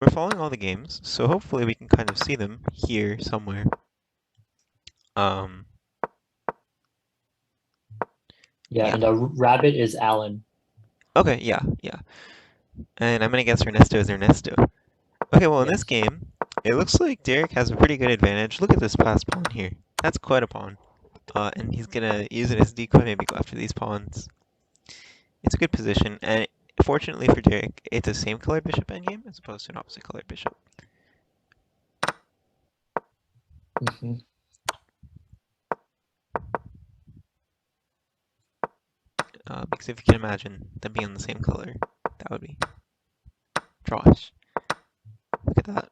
we're following all the games, so hopefully we can kind of see them here somewhere. Yeah, Yeah. and the rabbit is Alan. Okay, yeah. And I'm gonna guess Ernesto is Ernesto. Okay, well in this Yes. game, it looks like Derek has a pretty good advantage. Look at this pass pawn here. That's quite a pawn. And he's gonna use it as decoy, maybe go after these pawns. It's a good position, and fortunately for Derek, it's the same color bishop endgame as opposed to an opposite color bishop. Mm-hmm. Because if you can imagine them being the same color, that would be trash. Look at that.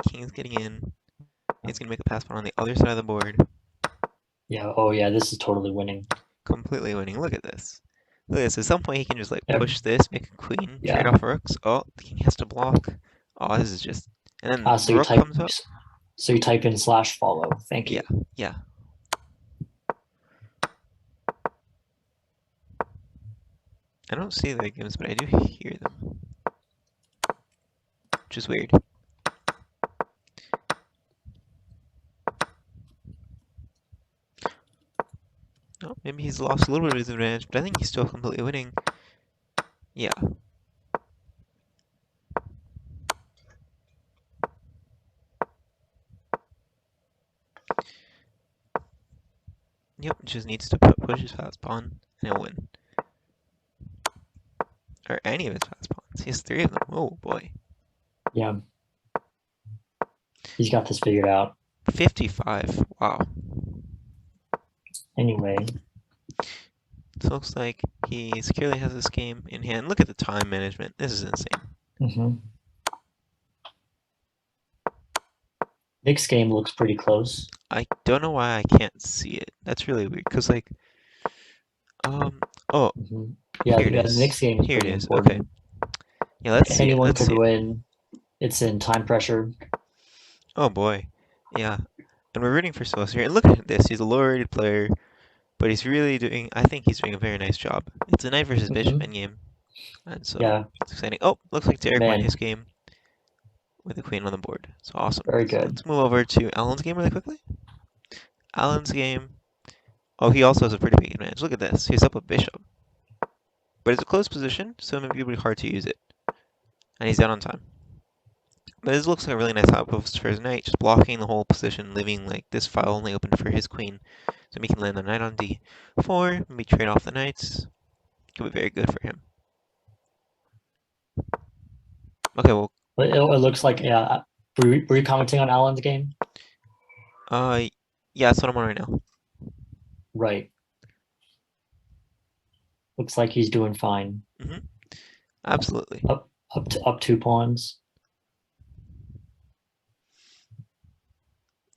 King's getting in. He's gonna make a pass pawn on the other side of the board. Yeah. Oh, yeah. This is totally winning. Completely winning. Look at this. Look at this. At some point, he can just like Yeah. push this, make a queen, trade Yeah. off rooks. Oh, the king has to block. Oh, this is just. And then Ah, the rook comes up. so you type in /follow. Thank Yeah, you. yeah. I don't see the games, but I do hear them, which is weird. Oh, maybe he's lost a little bit of his advantage, but I think he's still completely winning. Yeah. Yep, just needs to push his fast pawn, and he'll win. Or any of his fast pawns. He has 3 of them. Oh boy. Yeah. He's got this figured out. 55. Wow. Anyway. So it looks like he securely has this game in hand. Look at the time management. This is insane. Mm-hmm. Nick's game looks pretty close. I don't know why I can't see it. That's really weird. Cause like, oh, Mm-hmm. Yeah, here it the is. Nick's game is Here it pretty is. Okay. important. Yeah, let's see it. Anyone Let's could see it. win. It's in time pressure. Oh boy. Yeah. And we're rooting for Solis here. And look at this. He's a low-rated player, but he's really doing. I think he's doing a very nice job. It's a knight versus bishop Mm-hmm. endgame, and so Yeah, it's exciting. Oh, looks like Derek won man, his game with the queen on the board. So awesome. very So good. let's move over to Alan's game really quickly. Alan's game. Oh, he also has a pretty big advantage. Look at this. He's up a bishop. But it's a close position, so maybe it'll be hard to use it. And he's down on time. But this looks like a really nice outpost for his knight, just blocking the whole position, leaving like this file only open for his queen. So he can land the knight on d4, maybe trade off the knights. Could be very good for him. Okay, well, It looks like, yeah. Were you commenting on Alan's game? uh, yeah, that's what I'm on right now. Right. Looks like he's doing fine. Mm-hmm. Absolutely. Up 2 pawns.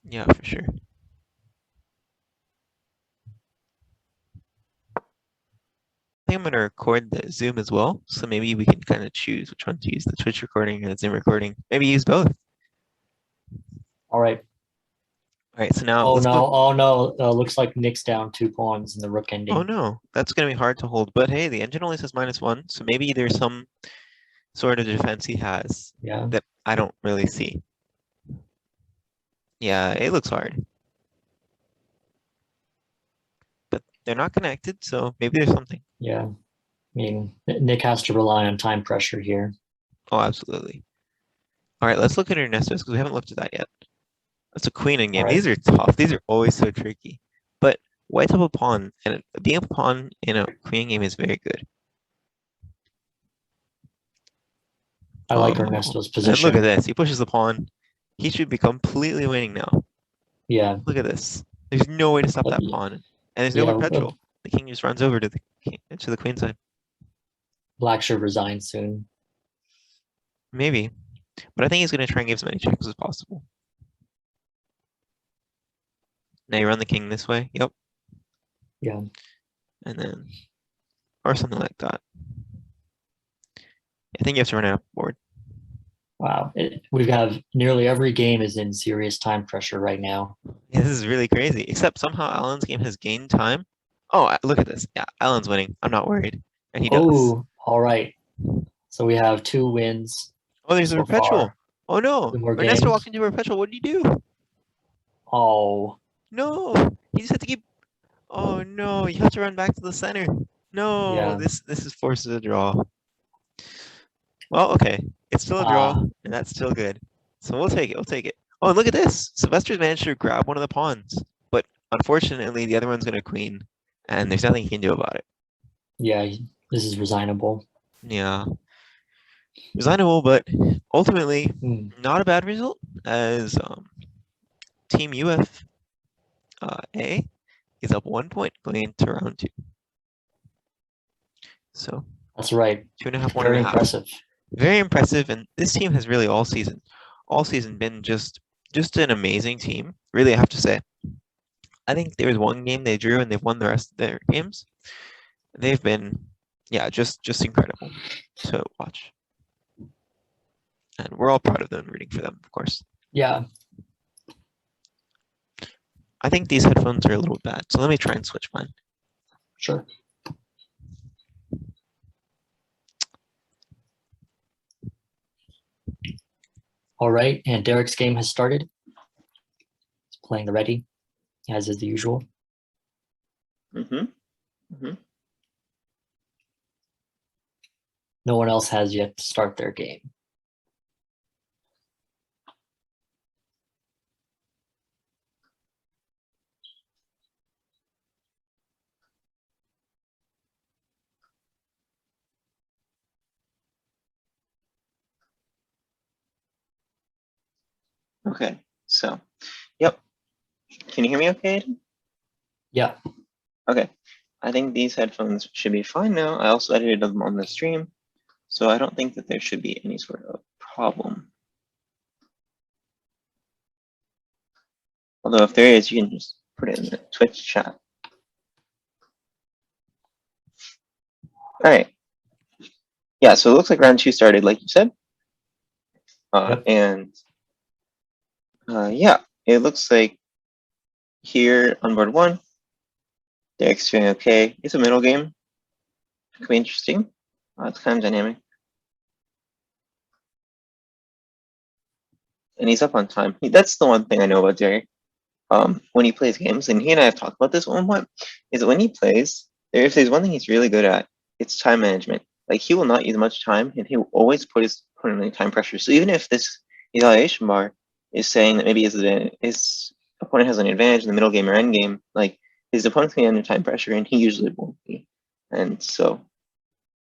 Yeah, for sure. I think I'm gonna record the Zoom as well, so maybe we can kind of choose which one to use, the Twitch recording or the Zoom recording. Maybe use both. All right. All right, so now Oh let's go. no! Oh no! Looks like Nick's down 2 pawns in the rook Oh ending. no, that's gonna be hard to hold. But hey, the engine only says -1, so maybe there's some sort of defense he has Yeah. that I don't really see. Yeah, it looks hard. But they're not connected, so maybe there's something. Yeah. I mean, Nick has to rely on time pressure here. Oh, absolutely. All right, let's look at Ernesto's because we haven't looked at that yet. That's a queen in All game. right. These are tough. These are always so tricky. But white's up a pawn, and being a pawn in a queen game is very good. I like Oh, Ernesto's and look at position. this. He pushes the pawn. He should be completely winning now. Yeah. Look at this. There's no way to stop Uh, that pawn, and there's no yeah. perpetual. The king just runs over to the queen side. Black should resign soon. Maybe, but I think he's going to try and give as many checks as possible. Now you run the king this way. Yep. Yeah. And then, or something like that. I think you have to run out of board. Wow. We've got nearly every game is in serious time pressure right now. Yeah, this is really crazy. Except somehow Alan's game has gained time. Oh, look at this. Yeah, Alan's winning. I'm not worried. And he does. Oh, all right. So we have 2 wins. Oh, there's a so perpetual. far. Oh no! 2 more Ernesto games. walked into a perpetual. What did he do? Oh, No! He just had to keep. Oh no! You have to run back to the center. No! yeah. This is forces a draw. Well, okay. It's still a draw, and that's still good. So we'll take it. We'll take it. Oh, and look at this. Sylvester's managed to grab one of the pawns, but unfortunately, the other one's going to queen, and there's nothing he can do about it. Yeah, this is resignable. Yeah. Resignable, but ultimately, Mm. not a bad result, as Team UF A is up 1 point going into round 2. So That's right. 2.5, Very 1.5. impressive. Very impressive, and this team has really all season been just an amazing team. Really, I have to say. I think there was one game they drew and they've won the rest of their games. They've been, yeah, just incredible to watch, and we're all proud of them, rooting for them, of course. Yeah. I think these headphones are a little bad, so let me try and switch mine. Sure. All right, and Derek's game has started. He's playing the ready, as is the usual. No one else has yet to start their game. Okay, so, yep. Can you hear me okay, Aidan? Yeah. Okay, I think these headphones should be fine now. I also edited them on the stream, so I don't think that there should be any sort of problem. Although if there is, you can just put it in the Twitch chat. All right. Yeah, so it looks like round 2 started, like you said. Yep. And yeah, it looks like here on board 1, Derek's doing okay. It's a middle game. It could be interesting. It's kind of dynamic. And he's up on time. That's the one thing I know about Derek. When he plays games, and he and I have talked about this at one point, is that when he plays, if there's one thing he's really good at, it's time management. Like, he will not use much time, and he will always put his opponent in time pressure. So even if this evaluation bar is saying that maybe his opponent has an advantage in the middle game or end game, like, his opponent's going to be under time pressure, and he usually won't be. And so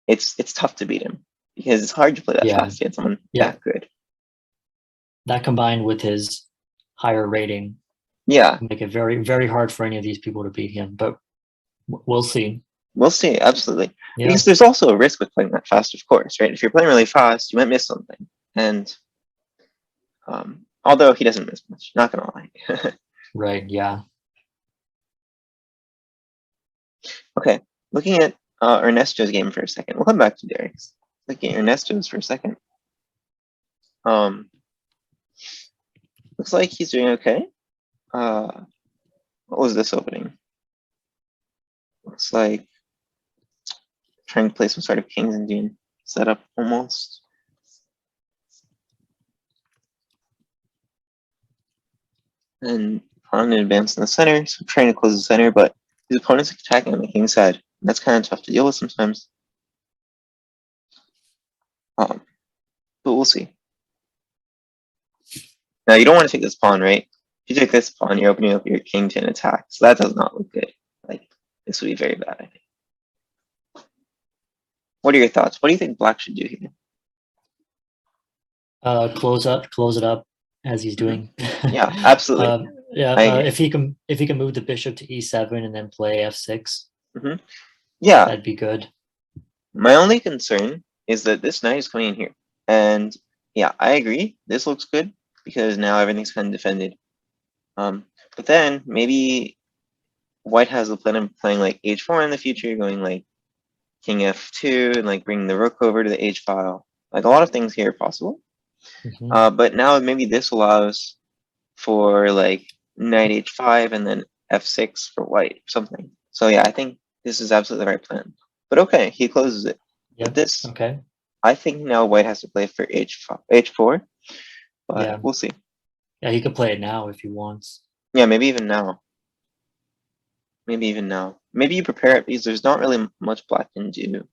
it's tough to beat him, because it's hard to play that fast against someone that good. That combined with his higher rating, make it very, very hard for any of these people to beat him. But we'll see. We'll see, absolutely. Yeah. Because there's also a risk with playing that fast, of course, right? If you're playing really fast, you might miss something. And although he doesn't miss much, not gonna lie. Right, yeah. Okay, looking at Ernesto's game for a second. We'll come back to Derek's. Looking at Ernesto's for a second. Looks like he's doing okay. What was this opening? Looks like trying to play some sort of Kings Indian setup almost. And pawn and advance in the center, so trying to close the center, but his opponent's attacking on the king side. And that's kind of tough to deal with sometimes. But we'll see. Now, you don't want to take this pawn, right? If you take this pawn, you're opening up your king to an attack. So that does not look good. Like, this would be very bad, I think. What are your thoughts? What do you think Black should do here? Close it up as he's doing. Yeah, absolutely. If he can move the bishop to e7 and then play f6. Yeah, that'd be good. My only concern is that this knight is coming in here, and yeah, I agree. This looks good because now everything's kind of defended. But then maybe White has the plan of playing like h4 in the future, going like king f2 and like bringing the rook over to the h file. Like, a lot of things here are possible. But now maybe this allows for like knight h5 and then f6 for White or something. So yeah, I think this is absolutely the right plan. But okay, he closes it. Yep. But this, okay. I think now white has to play for h4, but Yeah. we'll see. Yeah, he could play it now if he wants. Yeah, maybe even now. Maybe even now. Maybe you prepare it because there's not really much black can do to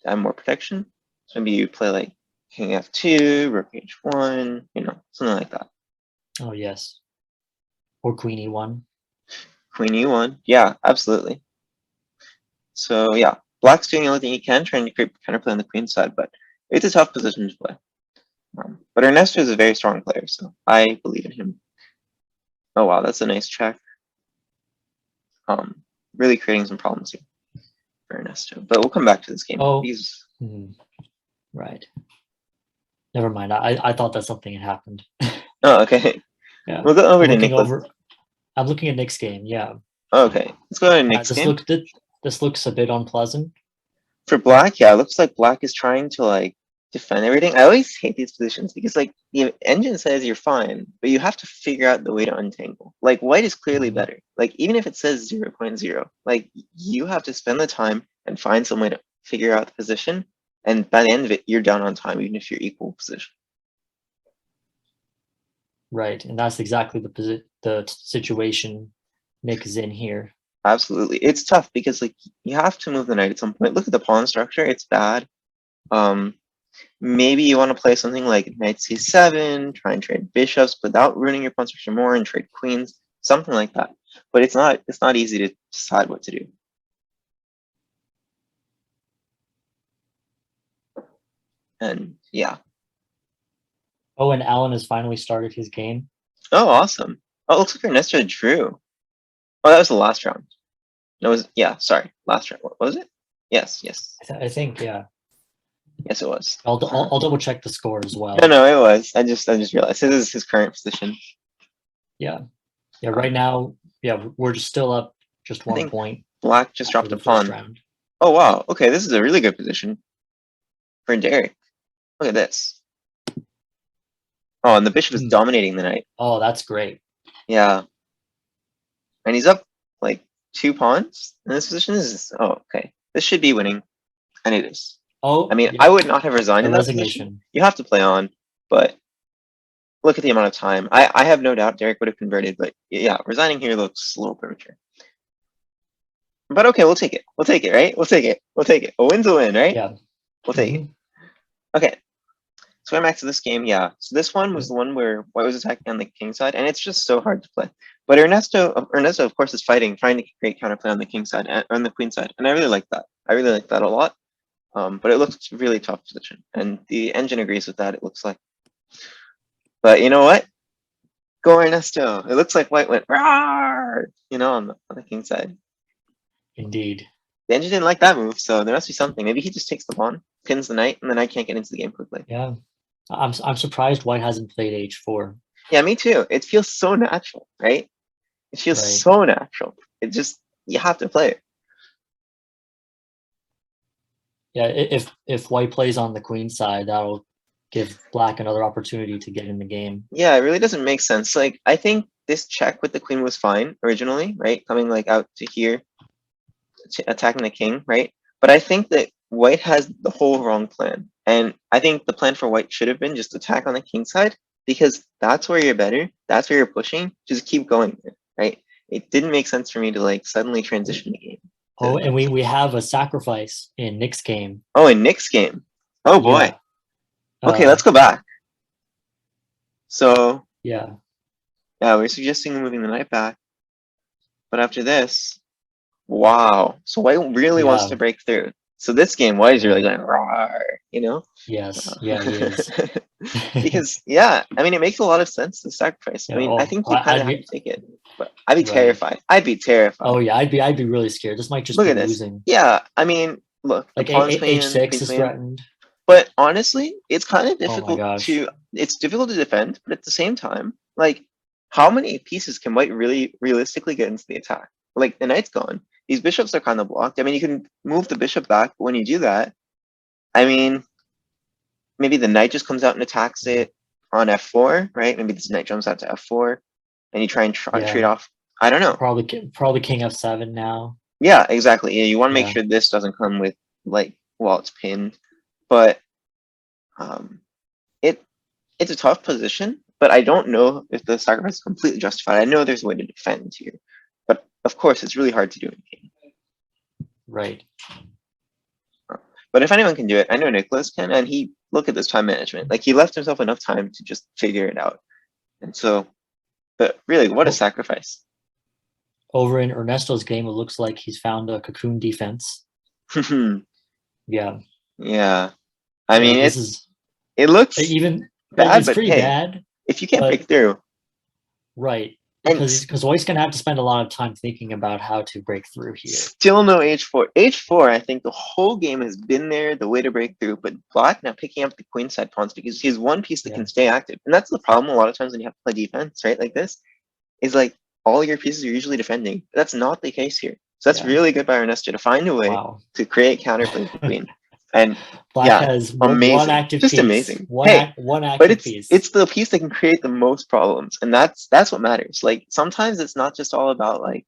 add more protection. So maybe you play like king f2, rook h1, you know, something like that. Oh, yes. Or queen e1. Queen e1. Yeah, absolutely. So yeah, black's doing everything he can, trying to create counterplay on the queen side, but it's a tough position to play. But Ernesto is a very strong player, so I believe in him. Oh wow, that's a nice check. Really creating some problems here for Ernesto. But we'll come back to this game. Oh, right. Never mind. I thought that something had happened. Oh, okay. Yeah. We'll go over to Nicholas. I'm looking at Nick's game. Yeah. Oh, okay. Let's go to Nick's game. This looks a bit unpleasant. For black, yeah, it looks like black is trying to like defend everything. I always hate these positions because like the engine says you're fine, but you have to figure out the way to untangle. Like white is clearly better. Like even if it says 0.0, like you have to spend the time and find some way to figure out the position. And by the end of it, you're down on time, even if you're equal position. Right, and that's exactly the situation Nick is in here. Absolutely, it's tough because like you have to move the knight at some point. Look at the pawn structure; it's bad. Maybe you want to play something like knight c7, try and trade bishops without ruining your pawn structure more, and trade queens, something like that. But it's not easy to decide what to do. And yeah. Oh, and Alan has finally started his game. Oh, awesome. Oh, it looks like Ernesto drew. Oh, that was the last round. No, sorry, last round. What was it? Yes. I think, yeah. Yes, it was. I'll double check the score as well. No, it was. I just realized this is his current position. Yeah. Right now, yeah, we're just still up just 1 point. Black just dropped a pawn. Round. Oh wow. Okay, this is a really good position for Derek. Look at this. Oh, and the bishop is dominating the knight. Oh, that's great. Yeah. And he's up like 2 pawns in this position. Okay. This should be winning. And it is. Oh, I mean, yeah. I would not have resigned in that position. You have to play on, but look at the amount of time. I have no doubt Derek would have converted, but yeah, resigning here looks a little premature. But okay, we'll take it. We'll take it, right? We'll take it. A win's a win, right? Yeah. We'll take it. Okay. So I'm back to this game, yeah. So this one was the one where white was attacking on the king side, and it's just so hard to play. But Ernesto, of course, is fighting, trying to create counterplay on the king side and on the queen side, and I really like that. I really like that a lot. But it looks really tough position, and the engine agrees with that. It looks like. But you know what? Go Ernesto. It looks like white went rawr, on the king side. Indeed. The engine didn't like that move, so there must be something. Maybe he just takes the pawn, pins the knight, and the knight can't get into the game quickly. Yeah. I'm surprised white hasn't played h4. Yeah, me too. It feels so natural, right? It feels so natural. It just, you have to play it. Yeah, if white plays on the queen side, that'll give black another opportunity to get in the game. Yeah, it really doesn't make sense. Like, I think this check with the queen was fine originally, right? Coming like out to here, attacking the king, right? But I think that white has the whole wrong plan. And I think the plan for white should have been just attack on the king side, because that's where you're better. That's where you're pushing. Just keep going, right? It didn't make sense for me to like suddenly transition the game. Oh, and we have a sacrifice in Nick's game. Oh, in Nick's game. Oh boy. Yeah. Okay, let's go back. So yeah, we're suggesting moving the knight back. But after this, wow. So white really wants to break through. So this game, white is really going rawr, Yes, yeah, he is. Because I mean, it makes a lot of sense to sacrifice. I mean, I think you kind of have to take it, but I'd be terrified. I'd be terrified. Oh yeah, I'd be really scared. This might just be losing. Yeah, I mean, look, like h6 is threatened. But honestly, it's kind of difficult it's difficult to defend, but at the same time, like, how many pieces can white really realistically get into the attack? Like, the knight's gone. These bishops are kind of blocked. I mean, you can move the bishop back, but when you do that, I mean, maybe the knight just comes out and attacks it on f4, right? Maybe this knight jumps out to f4, and you try and trade off. I don't know. Probably king f7 now. Yeah, exactly. Yeah, you want to make sure this doesn't come with, like, while it's pinned. But It's a tough position, but I don't know if the sacrifice is completely justified. I know there's a way to defend here, but of course it's really hard to do in game. Right. But if anyone can do it, I know Nicholas can, and look at this time management. Like he left himself enough time to just figure it out. And so, but really, what a sacrifice. Over in Ernesto's game, it looks like he's found a cocoon defense. Yeah. Yeah. I mean, this is it looks even bad, it's but pretty hey, bad. If you can't break through. Right. Because White's going to have to spend a lot of time thinking about how to break through here. Still no h4. h4, I think the whole game has been there, the way to break through, but Black now picking up the queenside pawns because he has one piece that can stay active. And that's the problem a lot of times when you have to play defense, right? Like this, is like all your pieces are usually defending. That's not the case here. So that's really good by Ernesto to find a way to create counterplay with the queen. And Black has amazing. One active just piece. Amazing. One active piece. It's the piece that can create the most problems, and that's what matters. Like sometimes it's not just all about like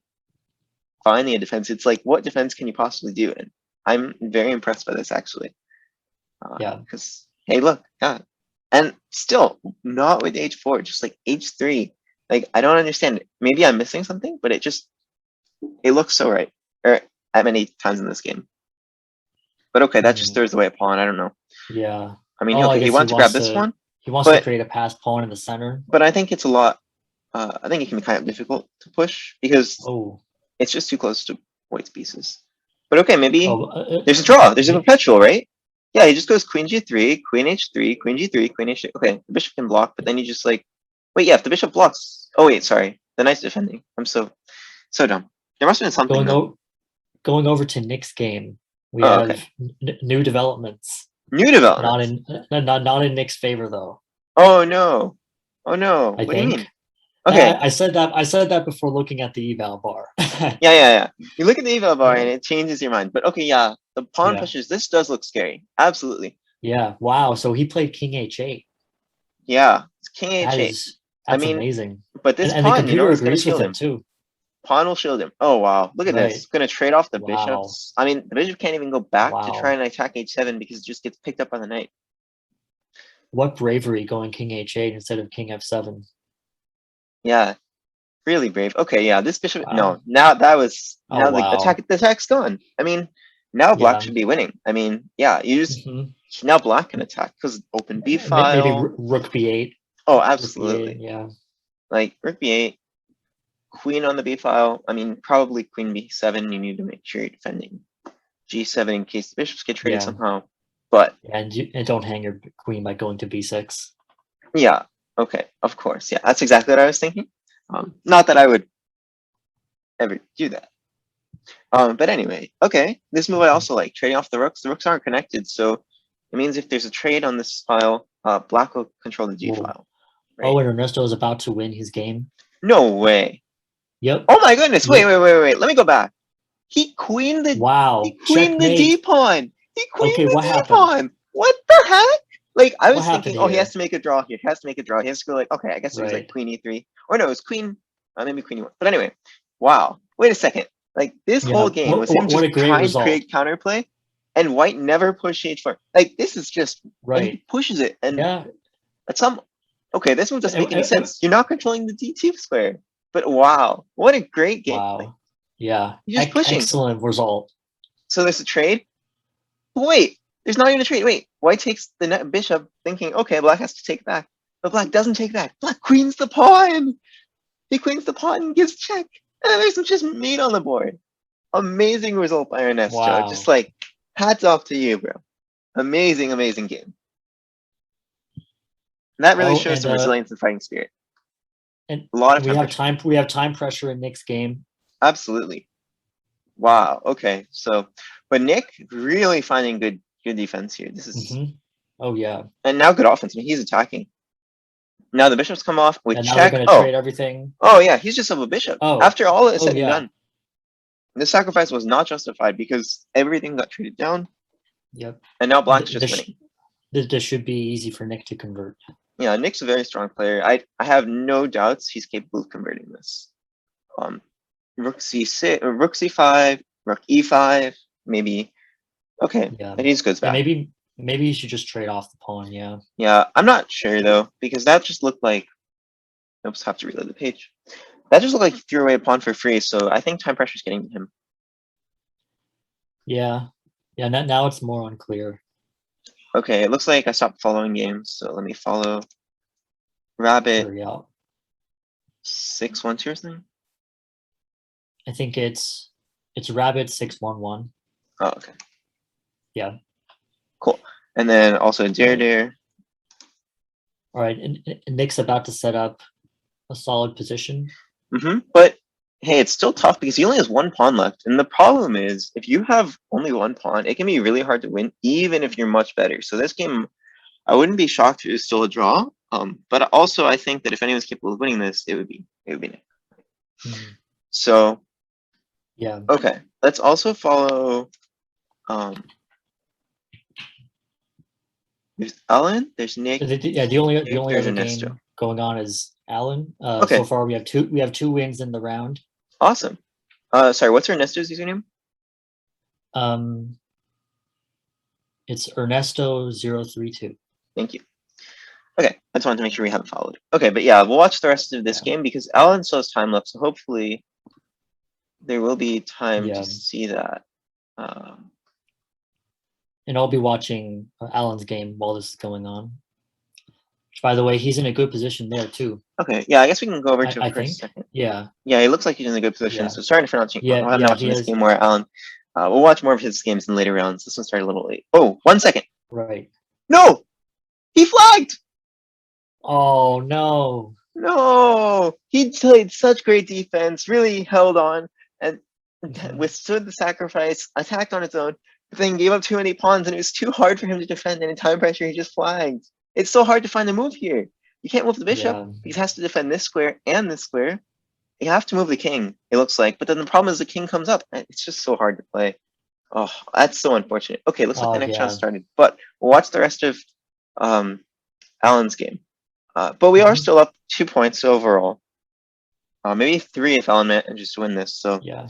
finding a defense. It's like what defense can you possibly do? And I'm very impressed by this actually. Because hey, look, and still not with h4, just like h3. Like I don't understand it. Maybe I'm missing something, but it looks so right. Or at many times in this game. But okay, that just throws away a pawn. I don't know. Yeah. I mean, okay, he wants to grab this one. He wants to create a passed pawn in the center. But I think it's a lot. I think it can be kind of difficult to push because it's just too close to White's pieces. But okay, maybe there's a draw. There's a perpetual, right? Yeah, he just goes queen g3, queen h3, queen g3, queen h3. Okay, the bishop can block, but then you just like, wait, yeah, if the bishop blocks. Oh wait, sorry, the knight's defending. I'm so dumb. There must have been something. Going over to Nick's game. We have new developments. New developments. Not in Nick's favor though. Oh no! Oh no! What do you mean? Okay, I said that before looking at the eval bar. yeah. You look at the eval bar and it changes your mind. But okay, yeah, the pawn pushes. This does look scary. Absolutely. Yeah. Wow. So he played king h8. Yeah, it's king h8. That's amazing. But this pawn, the computer agrees with it too. Pawn will shield him. Oh wow, look at this. It's gonna trade off the bishops. I mean, the bishop can't even go back to try and attack h7 because it just gets picked up by the knight. What bravery going king h8 instead of king f7. Yeah, really brave. Okay, yeah, this bishop. No, now that was the attack's gone. I mean, now Black should be winning. I mean, yeah, you just now Black can attack because open b file. Maybe rook b8. Oh, absolutely. B8, yeah, like rook b8. Queen on the b file. I mean, probably queen b7. You need to make sure you're defending g7 in case the bishops get traded somehow. But and don't hang your queen by going to b6. Yeah. Okay. Of course. Yeah. That's exactly what I was thinking. Not that I would ever do that. But anyway. Okay. This move I also like trading off the rooks. The rooks aren't connected, so it means if there's a trade on this file, Black will control the g file. Right? Oh, and Ernesto is about to win his game. No way. Yep. Oh my goodness! Wait. Let me go back. He queened the. Wow. He queened the d pawn. He queened the d pawn. What the heck? Like I was thinking, oh, he has to make a draw here. He has to make a draw. He has to go like, okay, I guess it was like queen e3, or no, it was queen, maybe queen e1. But anyway, wow. Wait a second. Like this whole game was him just trying to create counterplay, and White never pushed h4. Like this is just he pushes it, and at some. Okay, this one doesn't make any sense. You're not controlling the d2 square. But wow, what a great game! Wow. Like, yeah, you're just pushing. Excellent result. So there's a trade. Wait, there's not even a trade. Wait, White takes the bishop, thinking, okay, Black has to take back, but Black doesn't take back. Black queens the pawn. He queens the pawn and gives check, and there's just mate on the board. Amazing result by Ernesto. Wow. Just like hats off to you, bro. Amazing game. And that really shows some resilience and fighting spirit. And a lot of we have time pressure in Nick's game. Absolutely. Wow. Okay. So, but Nick really finding good defense here. This is. Oh yeah. And now good offense. I mean, he's attacking. Now the bishops come off with and check. Now they're gonna trade everything. Oh yeah, he's just up a bishop. Oh. After all is said and done, this sacrifice was not justified because everything got traded down. Yep. And now Black's just winning. This should be easy for Nick to convert. Yeah, Nick's a very strong player. I have no doubts he's capable of converting this. Rook c6, rook c5, rook e5, maybe. Okay, and he just goes back. And Maybe you should just trade off the pawn. Yeah. Yeah, I'm not sure though, because that just looked like, oops, have to reload the page. That just looked like he threw away a pawn for free, so I think time pressure is getting to him. Yeah. Yeah. Now it's more unclear. Okay, it looks like I stopped following games, so let me follow Rabbit Sure, yeah. 612 or something. I think it's Rabbit 611. Oh, okay. Yeah. Cool. And then also Dare. All right, and Nick's about to set up a solid position. But hey, it's still tough because he only has one pawn left. And the problem is, if you have only one pawn, it can be really hard to win, even if you're much better. So this game, I wouldn't be shocked if it was still a draw. But also, I think that if anyone's capable of winning this, it would be Nick. So yeah. Okay, let's also follow. There's Alan. There's Nick. The only other Ernesto. game going on is Alan. Okay. So far we have two wins in the round. Awesome. Sorry, what's Ernesto's username? It's Ernesto032. Thank you. Okay, I just wanted to make sure we haven't followed. Okay, but yeah, we'll watch the rest of this game because Alan still has time left, so hopefully there will be time to see that. And I'll be watching Alan's game while this is going on. Which, by the way, he's in a good position there too. Okay, yeah, I guess we can go over to him for a second. Yeah. Yeah, he looks like he's in a good position. Yeah. So sorry for not watching this game where Alan. We'll watch more of his games in later rounds. This one started a little late. Oh, 1 second. Right. No, he flagged. Oh no. No, he played such great defense, really held on, and withstood the sacrifice, attacked on its own, but then gave up too many pawns, and it was too hard for him to defend, and in time pressure, he just flagged. It's so hard to find a move here. You can't move the bishop, because he has to defend this square and this square. You have to move the king, it looks like, but then the problem is the king comes up. It's just so hard to play. Oh, that's so unfortunate. Okay, looks like the next round started, but we'll watch the rest of Alan's game. But we are still up 2 points overall. Maybe 3 if Alan manages to win this. So yeah,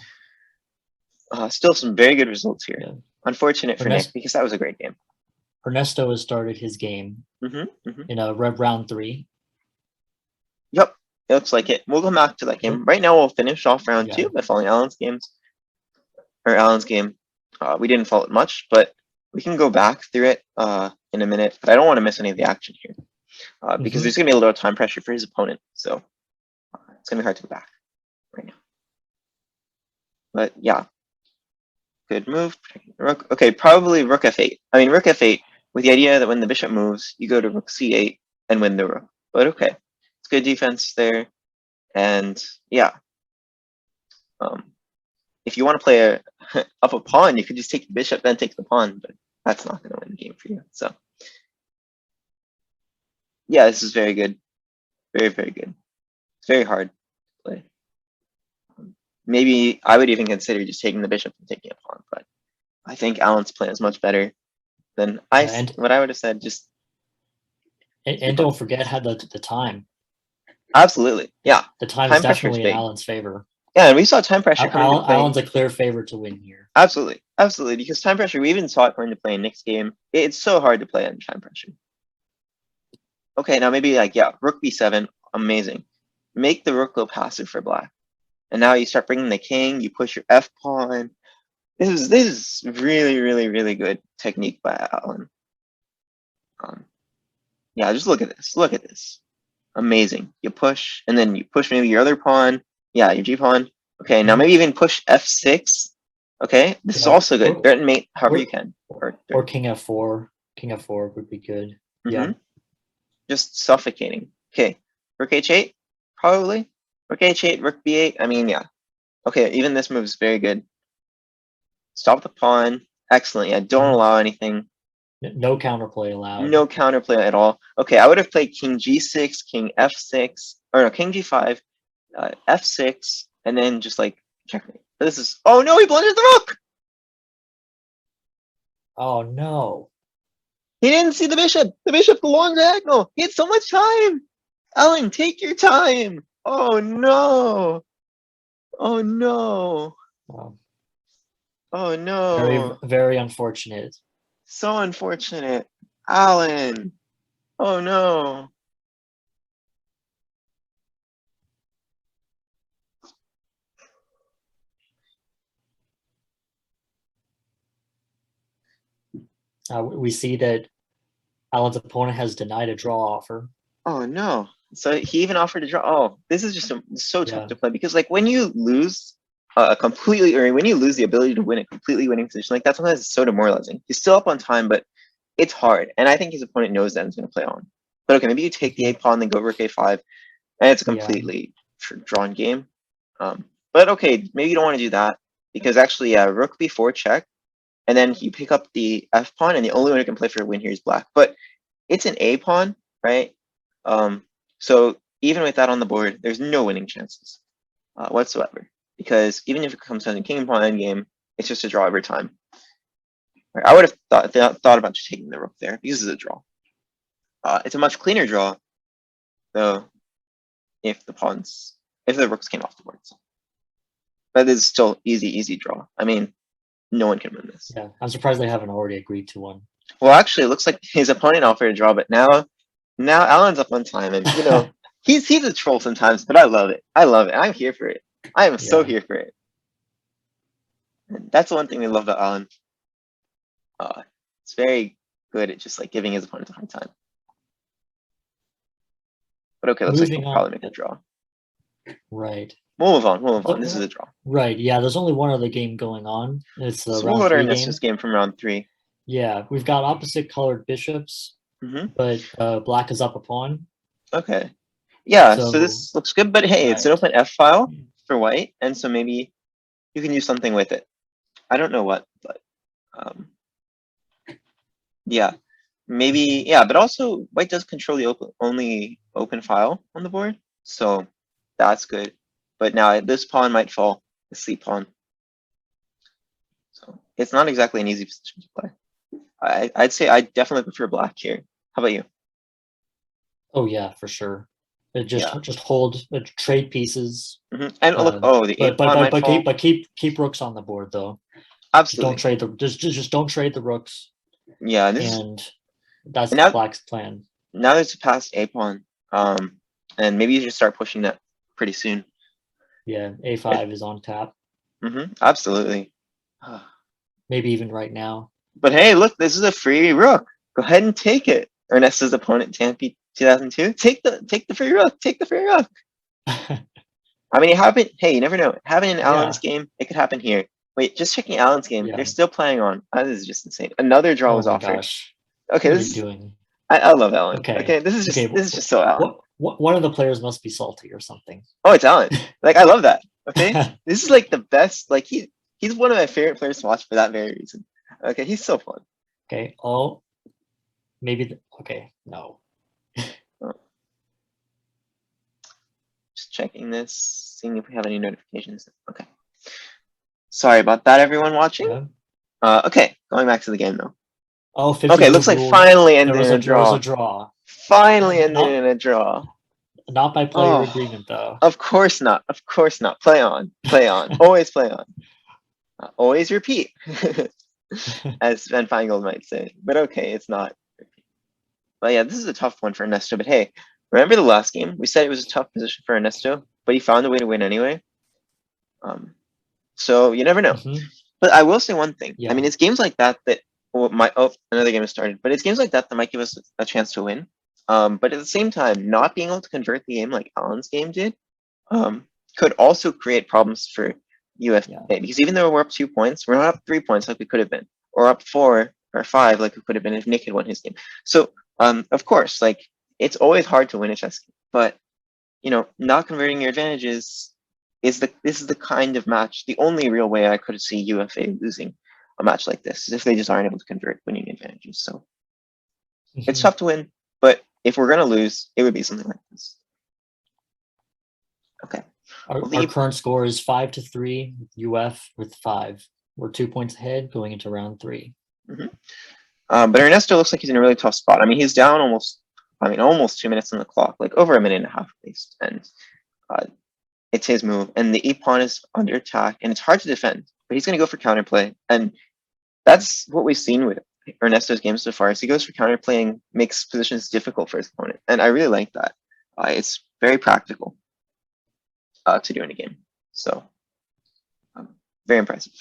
still some very good results here. Yeah. Unfortunate for Nick because that was a great game. Ernesto has started his game in a round 3. Yep, it looks like it. We'll go back to that game. Right now we'll finish off round 2 by following Alan's game. We didn't follow it much, but we can go back through it in a minute. But I don't want to miss any of the action here. Because there's going to be a little time pressure for his opponent. So it's going to be hard to go back right now. But yeah, good move. Rook. Okay, probably rook f8. I mean, rook f8 with the idea that when the bishop moves, you go to rook c8 and win the rook. But okay, it's good defense there. And yeah, if you want to play up a pawn, you could just take the bishop, then take the pawn. But that's not going to win the game for you. So. Yeah, this is very good. Very, very good. It's very hard to play. Maybe I would even consider just taking the bishop and taking a pawn, but I think Alan's plan is much better than what I would have said. Just and don't forget how the time. Absolutely, yeah. The time is definitely in Alan's favor. Yeah, and we saw time pressure. Alan's a clear favorite to win here. Absolutely, absolutely. Because time pressure, we even saw it come into play in Nick's game. It's so hard to play under time pressure. Okay, now maybe rook b7, amazing. Make the rook go passive for black. And now you start bringing the king, you push your f pawn. This is really, really, really good technique by Alan. Yeah, just look at this. Look at this. Amazing. You push, and then you push maybe your other pawn. Yeah, your g pawn. Okay, now maybe even push f6. Okay, this is also good. Threaten mate however you can. Or king f4. King f4 would be good. Yeah. Just suffocating. Okay, rook h8, probably. Rook h8, rook b8. I mean, yeah. Okay, even this move is very good. Stop the pawn. Excellent. Yeah, don't allow anything. No counterplay allowed. No counterplay at all. Okay, I would have played king g6, king f6, or no, king g5, f6, and then just like checkmate. This is. Oh no, he blundered the rook. Oh no. He didn't see the bishop. The bishop, the long diagonal. He had so much time. Alan, take your time. Oh no. Oh no. Wow. Oh no. Very, very unfortunate. So unfortunate. Alan. Oh no. We see that Alan's opponent has denied a draw offer. Oh no. So he even offered to draw. Oh, this is just so tough to play because like when you lose completely, or when you lose the ability to win a completely winning position like that, sometimes it's so demoralizing. He's still up on time, but it's hard. And I think his opponent knows that and is going to play on. But okay, maybe you take the A pawn, then go rook A5, and it's a completely drawn game. But okay, maybe you don't want to do that because actually, rook B4 check, and then you pick up the F pawn, and the only one who can play for a win here is black. But it's an A pawn, right? So even with that on the board, there's no winning chances whatsoever. Because even if it comes down to king pawn endgame, it's just a draw every time. Right, I would have thought about just taking the rook there because it's a draw. It's a much cleaner draw, though, if the rooks came off the board. But it's still easy draw. I mean, no one can win this. Yeah, I'm surprised they haven't already agreed to one. Well, actually, it looks like his opponent offered a draw, but now Alan's up on time, and you know he's a troll sometimes, but I love it. I'm here for it. I am so here for it. And that's the one thing we love about Alan. It's very good at just like giving his opponent a hard time. But okay, looks like we'll probably make a draw. Right. We'll move on. This is a draw. Right. Yeah. There's only one other game going on. It's the so we'll go to Ernesto's game from round 3. Yeah, we've got opposite colored bishops, but black is up a pawn. Okay. Yeah. So this looks good, but hey, it's an open F file for white, and so maybe you can do something with it. I don't know what, but yeah, maybe but also white does control the only open file on the board, so that's good. But now this pawn might fall, the sleep pawn. So it's not exactly an easy position to play. I'd say I definitely prefer black here. How about you? Oh yeah, for sure. Just hold trade pieces. And look, the pawn might fall. Keep rooks on the board though. Absolutely. Just don't trade the rooks. Yeah, that's black's plan. Now there's a passed A pawn, and maybe you just start pushing that pretty soon. Yeah, A5 is on tap. Absolutely. Maybe even right now. But hey, look, this is a free rook. Go ahead and take it. Ernesto's opponent, Tampy 2002. Take the free rook. Take the free rook. I mean, it happened. Hey, you never know. It happened in Alan's game. It could happen here. Wait, just checking Alan's game. They're still playing on. This is just insane. Another draw was offered. Gosh. Okay, what are you doing? I love Alan. Okay, this is just so Alan. One of the players must be salty or something. Oh, it's Alan. Like I love that. Okay, this is like the best. Like he's one of my favorite players to watch for that very reason. Okay, he's so fun. Okay. Oh, maybe. Okay. No. Just checking this, seeing if we have any notifications. Okay. Sorry about that, everyone watching. Yeah. Okay, going back to the game though. Oh, okay, looks like finally ended in a draw. There was a draw. Finally ended in a draw. Not by player agreement though. Of course not. Of course not. Play on. Play on. Always play on. Always repeat. As Sven Feingold might say. But okay, it's not. But yeah, this is a tough one for Ernesto. But hey, remember the last game? We said it was a tough position for Ernesto, but he found a way to win anyway. So you never know. But I will say one thing. I mean, it's games like that another game has started. But it's games like that might give us a chance to win. But at the same time, not being able to convert the game like Alan's game did, could also create problems for UFA. Because even though we're up 2 points, we're not up 3 points like we could have been, or up 4 or 5 like we could have been if Nick had won his game. So, of course, like it's always hard to win a chess game, but you know, not converting your advantages this is the kind of match. The only real way I could see UFA losing a match like this is if they just aren't able to convert winning advantages. So it's tough to win, but if we're gonna lose, it would be something like this. Okay. Our current score is 5-3. UF with 5. We're 2 points ahead going into round 3. But Ernesto looks like he's in a really tough spot. I mean, he's down almost 2 minutes on the clock, like over a minute and a half at least. And it's his move. And the E pawn is under attack, and it's hard to defend. But he's going to go for counterplay. And that's what we've seen with Ernesto's games so far is he goes for counterplaying, makes positions difficult for his opponent, and I really like that. It's very practical to do in a game, so very impressive.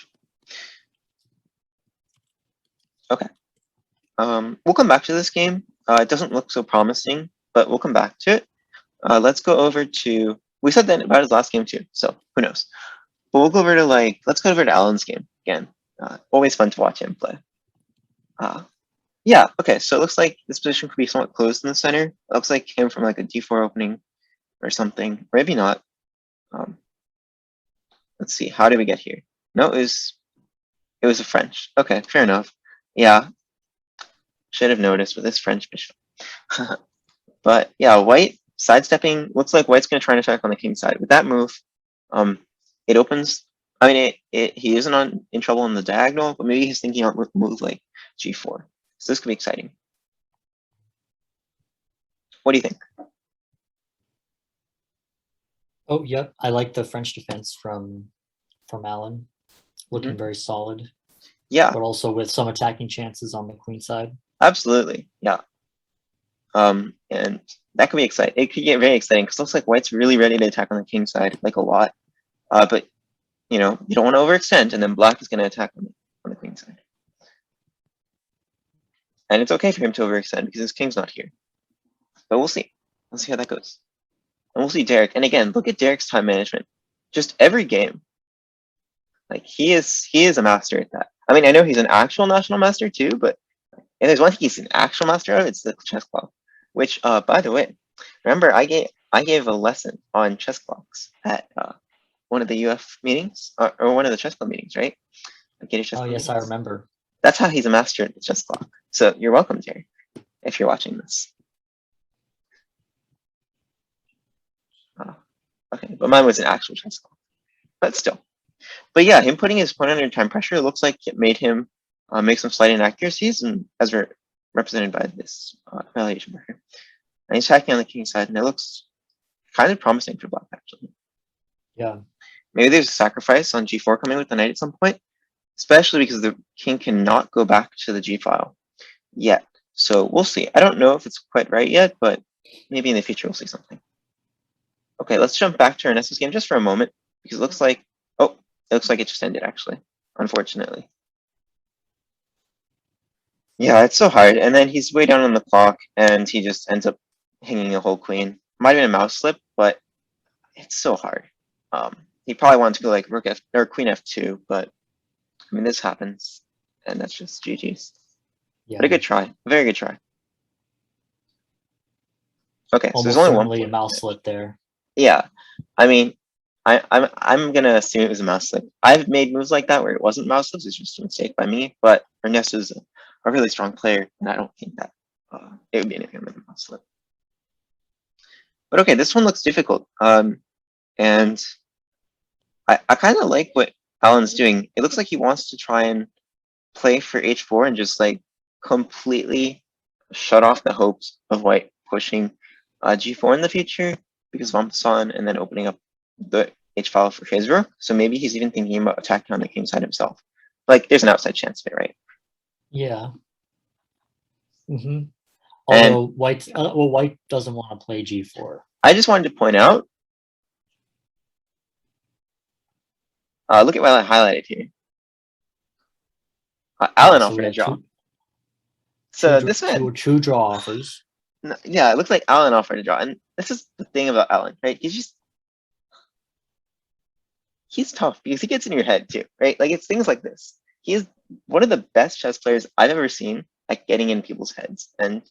Okay, we'll come back to this game. It doesn't look so promising, but we'll come back to it. Let's go over to, we said that about his last game too, so who knows. But we'll go over to let's go over to Alan's game again. Always fun to watch him play. Yeah, okay, so it looks like this position could be somewhat closed in the center. It looks like came from like a d4 opening or something, or maybe not. Let's see, how did we get here? No, it was a French. Okay, fair enough. Yeah, should have noticed with this French bishop. But yeah, white sidestepping, looks like white's gonna try and attack on the king side. With that move, it opens, I mean, he isn't in trouble on the diagonal, but maybe he's thinking on move like g4. So this could be exciting. What do you think? Oh, yep. I like the French defense from Alan. Looking very solid. Yeah. But also with some attacking chances on the queen side. Absolutely. Yeah. And that could be exciting. It could get very exciting because it looks like white's really ready to attack on the king side, like a lot. But you know, you don't want to overextend, and then black is going to attack on the queen side. And it's okay for him to overextend because his king's not here. But we'll see. We'll see how that goes. And we'll see Derek. And again, look at Derek's time management. Just every game. Like he is a master at that. I mean, I know he's an actual national master too, but and there's one thing he's an actual master of, it's the chess clock. Which by the way, remember I gave a lesson on chess clocks at one of the UF meetings or one of the chess club meetings, right? Gator chess club meetings. I remember. That's how he's a master at the chess clock. So you're welcome, Jerry, if you're watching this. Okay, but mine was an actual chess clock. But still. But yeah, him putting his opponent under time pressure, it looks like it made him make some slight inaccuracies, and as represented by this evaluation marker. And he's attacking on the king side, and it looks kind of promising for black, actually. Yeah. Maybe there's a sacrifice on g4 coming with the knight at some point, especially because the king cannot go back to the g file yet. So we'll see. I don't know if it's quite right yet, but maybe in the future we'll see something. Okay, let's jump back to Ernesto's game just for a moment, because it looks like, oh, it looks like it just ended, actually, unfortunately. Yeah, it's so hard. And then he's way down on the clock, and he just ends up hanging a whole queen. Might have been a mouse slip, but it's so hard. He probably wanted to go like rook f or queen f2, but I mean this happens, and that's just GG's. Yeah. But a good try, a very good try. Okay, almost so there's only certainly one a mouse slip there. Yeah, I mean, I'm gonna assume it was a mouse slip. I've made moves like that where it wasn't mouse slips; it's just a mistake by me. But Ernesto's a really strong player, and I don't think that it would be anything like a mouse slip. But okay, this one looks difficult. And I kind of like what Alan's doing. It looks like he wants to try and play for h4 and just like completely shut off the hopes of white pushing g4 in the future because of Ampesan and then opening up the h file for his rook. So maybe he's even thinking about attacking on the king side himself. Like there's an outside chance of it, right? Yeah. Although white doesn't want to play g4. I just wanted to point out. Look at what I highlighted here. Alan offered a draw. So this man, two draw offers. Yeah, it looks like Alan offered a draw, and this is the thing about Alan, right? He's tough because he gets in your head too, right? Like it's things like this. He is one of the best chess players I've ever seen at getting in people's heads. And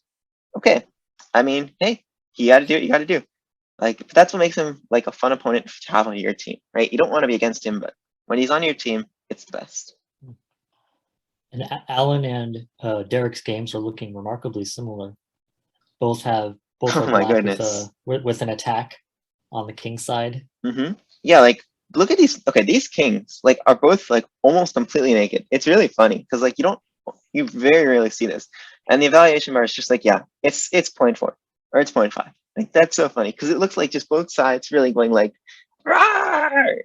okay, I mean, hey, you got to do what you got to do. Like that's what makes him like a fun opponent to have on your team, right? You don't want to be against him, but when he's on your team, it's the best. And Alan and Derek's games are looking remarkably similar. Both are black with an attack on the king side. Yeah, like look at these. Okay, these kings like are both like almost completely naked. It's really funny because like you very rarely see this. And the evaluation bar is just like, yeah, it's 0.4 or it's 0.5. Like that's so funny because it looks like just both sides really going like, rawr!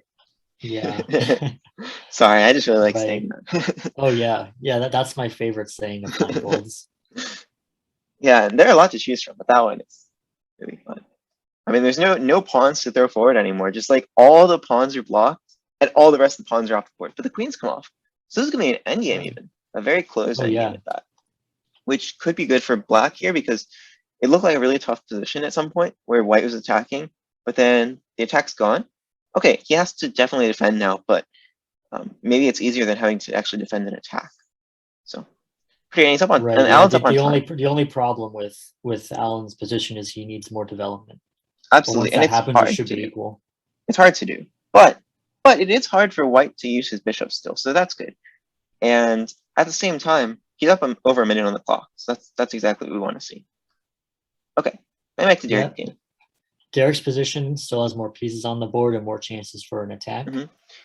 Yeah. Sorry, I just really like Right. saying that. Oh yeah, yeah. That's my favorite saying of Feingold's. Yeah, and there are a lot to choose from, but that one is really fun. I mean, there's no pawns to throw forward anymore. Just like all the pawns are blocked, and all the rest of the pawns are off the board, but the queens come off. So this is gonna be an endgame even, a very close Oh endgame yeah. at that, which could be good for black here because it looked like a really tough position at some point where white was attacking, but then the attack's gone. Okay, he has to definitely defend now, but maybe it's easier than having to actually defend an attack. So, okay, he's up on, Right. and Yeah. Alan's up on time. The only problem with Alan's position is he needs more development. Absolutely, But once that happens, it should be equal. It's hard to do, but it is hard for white to use his bishop still, so that's good. And at the same time, he's up over a minute on the clock, so that's exactly what we want to see. Okay, back to Derek's game. Derek's position still has more pieces on the board and more chances for an attack.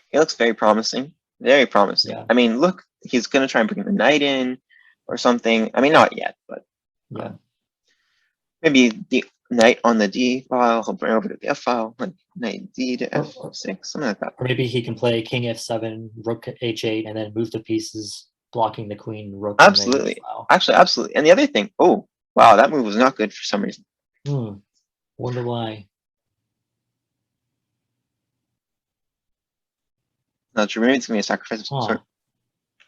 He looks very promising. Very promising. Yeah. I mean, look, he's going to try and bring the knight in or something. I mean, not yet, but yeah, maybe the knight on the D file, he'll bring over to the F file, like knight D to F6, something like that. Or maybe he can play king F7, rook H8, and then move the pieces, blocking the queen, rook. Absolutely. Actually, absolutely. And the other thing, oh, wow, that move was not good for some reason. Wonder why. Not sure. Maybe it's going to be a sacrifice of some sort.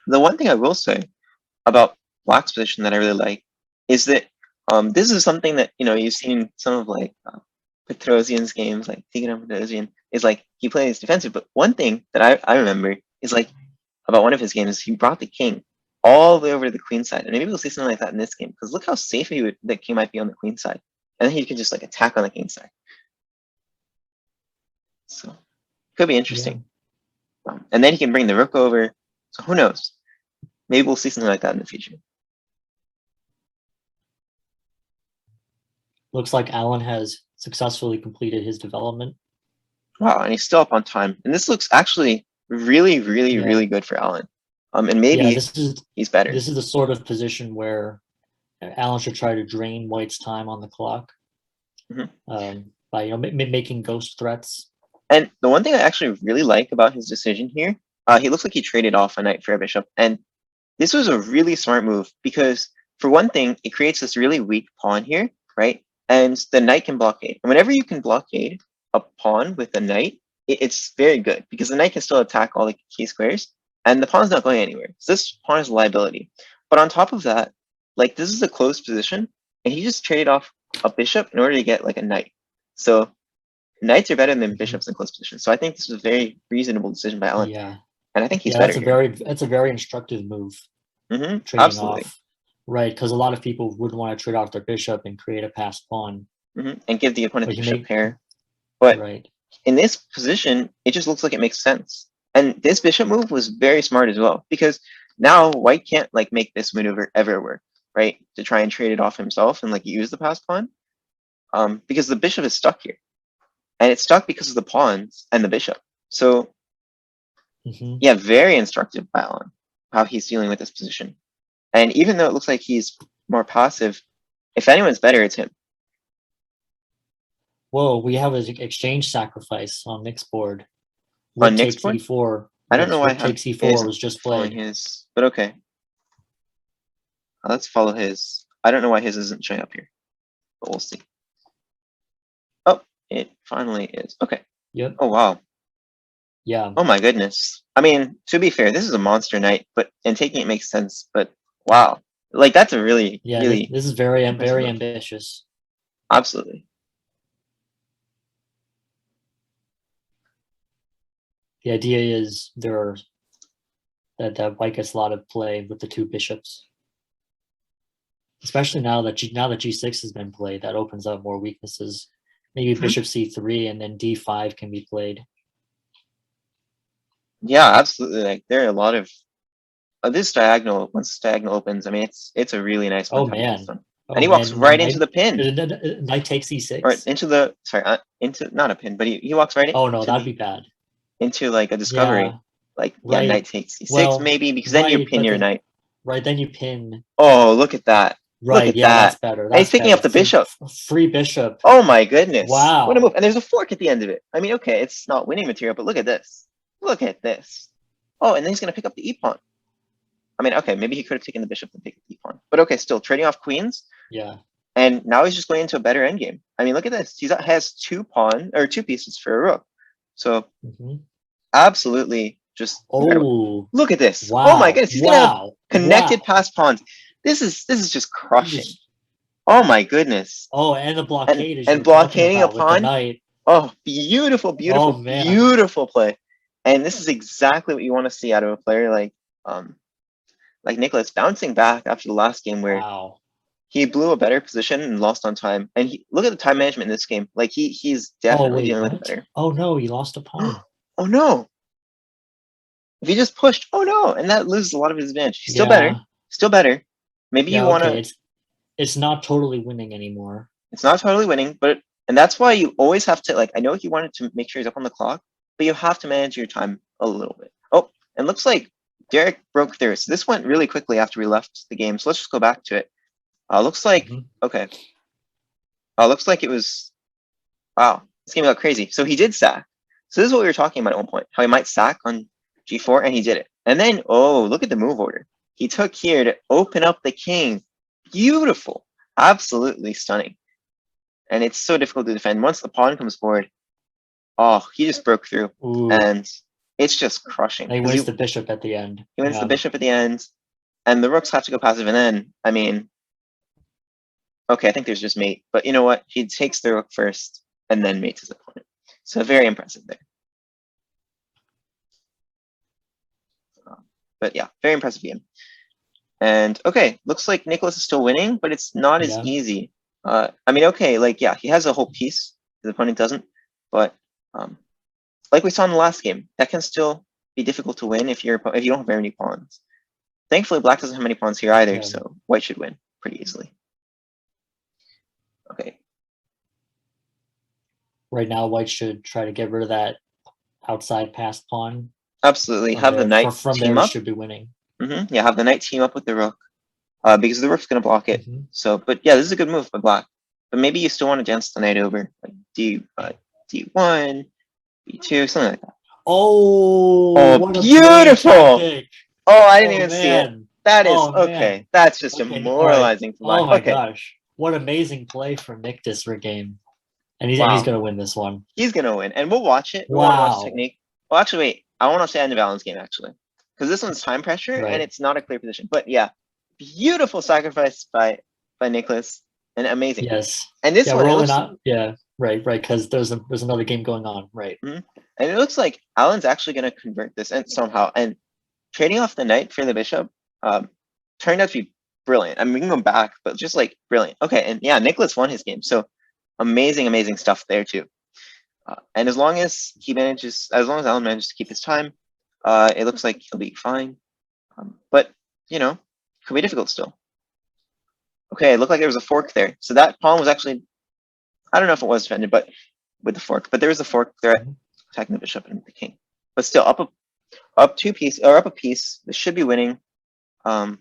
The one thing I will say about black's position that I really like is that this is something that, you know, you've seen in some of like Petrosian's games, like Tigran Petrosian, is like he plays defensive. But one thing that I remember is like about one of his games, he brought the king all the way over to the queen side. And maybe we'll see something like that in this game, because look how safe the king might be on the queen side. And then he can just like attack on the king side. So could be interesting. Yeah. And then he can bring the rook over. So who knows? Maybe we'll see something like that in the future. Looks like Alan has successfully completed his development. Wow, and he's still up on time. And this looks actually really, really, really good for Alan. And maybe he's better. This is the sort of position where Alan should try to drain White's time on the clock by making ghost threats. And the one thing I actually really like about his decision here, he looks like he traded off a knight for a bishop. And this was a really smart move because, for one thing, it creates this really weak pawn here, right? And the knight can blockade. And whenever you can blockade a pawn with a knight, it's very good because the knight can still attack all the key squares and the pawn's not going anywhere. So this pawn is a liability. But on top of that, like this is a closed position and he just traded off a bishop in order to get like a knight. So knights are better than bishops in close position. So I think this was a very reasonable decision by Alan. Yeah. And I think he's better. That's a very instructive move. Trading Absolutely. off. Right, because a lot of people wouldn't want to trade off their bishop and create a passed pawn. And give the opponent the bishop pair. But in this position, it just looks like it makes sense. And this bishop move was very smart as well, because now white can't like make this maneuver ever work, right? To try and trade it off himself and like use the passed pawn. Because the bishop is stuck here. And it's stuck because of the pawns and the bishop. So yeah, very instructive by Alan, how he's dealing with this position. And even though it looks like he's more passive, if anyone's better, it's him. Whoa, we have an exchange sacrifice on Nick's board. On Nick's board? E4. I don't know why takes E4 was just played. His, but okay. Let's follow his. I don't know why his isn't showing up here, but we'll see. Oh, it finally is. Okay. Yep. Oh, wow. Yeah. Oh my goodness. I mean, to be fair, this is a monster knight, and taking it makes sense, but wow. Like that's a really, really. This is very ambitious. Absolutely. The idea is that white gets a lot of play with the two bishops. Especially now that G6 has been played, that opens up more weaknesses. Maybe bishop C3 and then D5 can be played. Yeah, absolutely. Like there are a lot of this diagonal. Once this diagonal opens, I mean, it's a really nice one. Oh man! And he walks right into the pin. Knight takes E6. Or into the into not a pin, but he walks right in. Oh no, that'd be bad. Into like a discovery, yeah. Like knight takes E6 maybe because then you pin your knight. Right, then you pin. Oh, look at that! Right, look at yeah, that. That's better. That's he's picking up the bishop. Free bishop. Oh my goodness! Wow, what a move! And there's a fork at the end of it. I mean, okay, it's not winning material, but look at this. Look at this. Oh, and then he's gonna pick up the e-pawn. I mean, okay, maybe he could have taken the bishop and picked the e-pawn. But okay, still trading off queens. Yeah. And now he's just going into a better endgame. I mean, look at this. He has two pieces for a rook. So absolutely just incredible. Look at this. Wow. Oh my goodness, he's gonna have connected past pawns. This is just crushing. Oh my goodness. Oh, and the blockade and blockading a pawn. Oh, beautiful, beautiful, beautiful play. And this is exactly what you want to see out of a player like Nicholas, bouncing back after the last game where he blew a better position and lost on time. And look at the time management in this game. Like he's definitely dealing with it better. Oh no, he lost a pawn. Oh no. If he just pushed, oh no, and that loses a lot of his advantage. He's still better. Still better. Maybe you want to. It's not totally winning anymore. It's not totally winning, and that's why you always have to, like, I know he wanted to make sure he's up on the clock, but you have to manage your time a little bit. Oh, and looks like Derek broke through. So this went really quickly after we left the game. So let's just go back to it. Looks like, okay. Looks like it was, wow, this game got crazy. So he did sack. So this is what we were talking about at one point, how he might sack on G4, and he did it. And then, oh, look at the move order. He took here to open up the king. Beautiful. Absolutely stunning. And it's so difficult to defend. Once the pawn comes forward, oh, he just broke through. And it's just crushing. He wins the bishop at the end. He wins the bishop at the end. And the rooks have to go passive. And then, I mean, okay, I think there's just mate. But you know what? He takes the rook first and then mates his opponent. So very impressive there. But yeah, very impressive game. And okay, looks like Nicholas is still winning, but it's not as easy. I mean, okay, like, yeah, he has a whole piece. The opponent doesn't. But like we saw in the last game, that can still be difficult to win if you don't have very many pawns. Thankfully, black doesn't have many pawns here either, so white should win pretty easily. Okay. Right now, white should try to get rid of that outside passed pawn. Absolutely. Have the knight team up. Should be winning. Yeah, have the knight team up with the rook, because the rook's going to block it. So, but yeah, this is a good move by black. But maybe you still want to dance the knight over, like D1, B2, something like that. Oh, beautiful! Oh, I didn't even see it. That is okay. That's just demoralizing for black. Oh my gosh, what amazing play from Nick this game, and he's going to win this one. He's going to win, and we'll watch it. We'll watch technique. Well, actually, wait. I want to say end of Alan's game actually, because this one's time pressure and it's not a clear position. But yeah, beautiful sacrifice by Nicholas, and amazing. Yes. And this one, rolling out. Yeah, right. Because there's another game going on, right? And it looks like Alan's actually going to convert this and somehow, and trading off the knight for the bishop turned out to be brilliant. I mean, we can go back, but just like brilliant. Okay, and yeah, Nicholas won his game, so amazing stuff there too. And as long as Alan manages to keep his time, it looks like he'll be fine. But, you know, could be difficult still. Okay, it looked like there was a fork there. So that pawn was actually, I don't know if it was defended, but with the fork. But there was a fork there attacking the bishop and the king. But still, up a piece. This should be winning. Up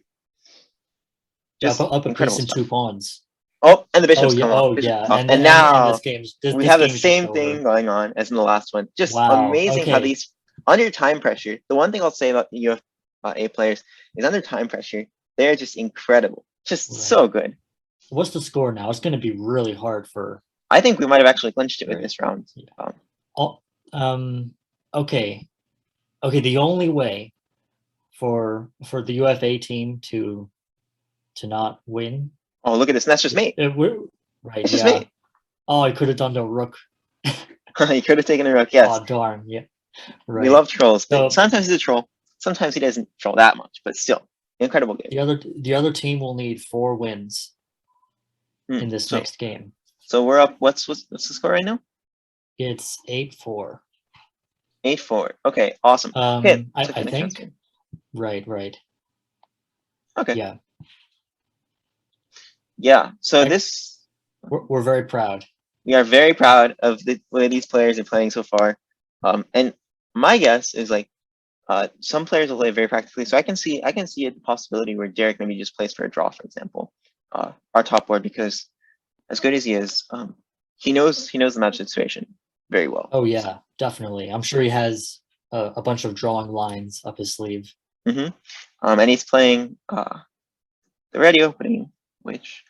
a piece and 2 pawns. Oh, and the bishop's come off. And now we have the same thing going on as in the last one. Just amazing how these, under time pressure, the one thing I'll say about the UFA players is under time pressure, they're just incredible. Just so good. What's the score now? It's going to be really hard for... I think we might have actually clinched it with this round. Okay. Okay, the only way for the UFA team to not win... Oh, look at this. And that's just mate. Right, it's just mate. Oh, I could have done the rook. He could have taken a rook, yes. Oh, darn, yeah. Right. We love trolls. So, sometimes he's a troll. Sometimes he doesn't troll that much, but still, incredible game. The other team will need 4 wins in this next game. So we're up. What's the score right now? It's 8-4. 8-4. Okay, awesome. I think. Right. Okay. Yeah. Yeah. So we're very proud. We are very proud of the way these players are playing so far. And my guess is like some players will play very practically. So I can see a possibility where Derek maybe just plays for a draw, for example, our top board, because as good as he is, he knows the match situation very well. Oh yeah, definitely. I'm sure he has a bunch of drawing lines up his sleeve. And he's playing the ready opening, which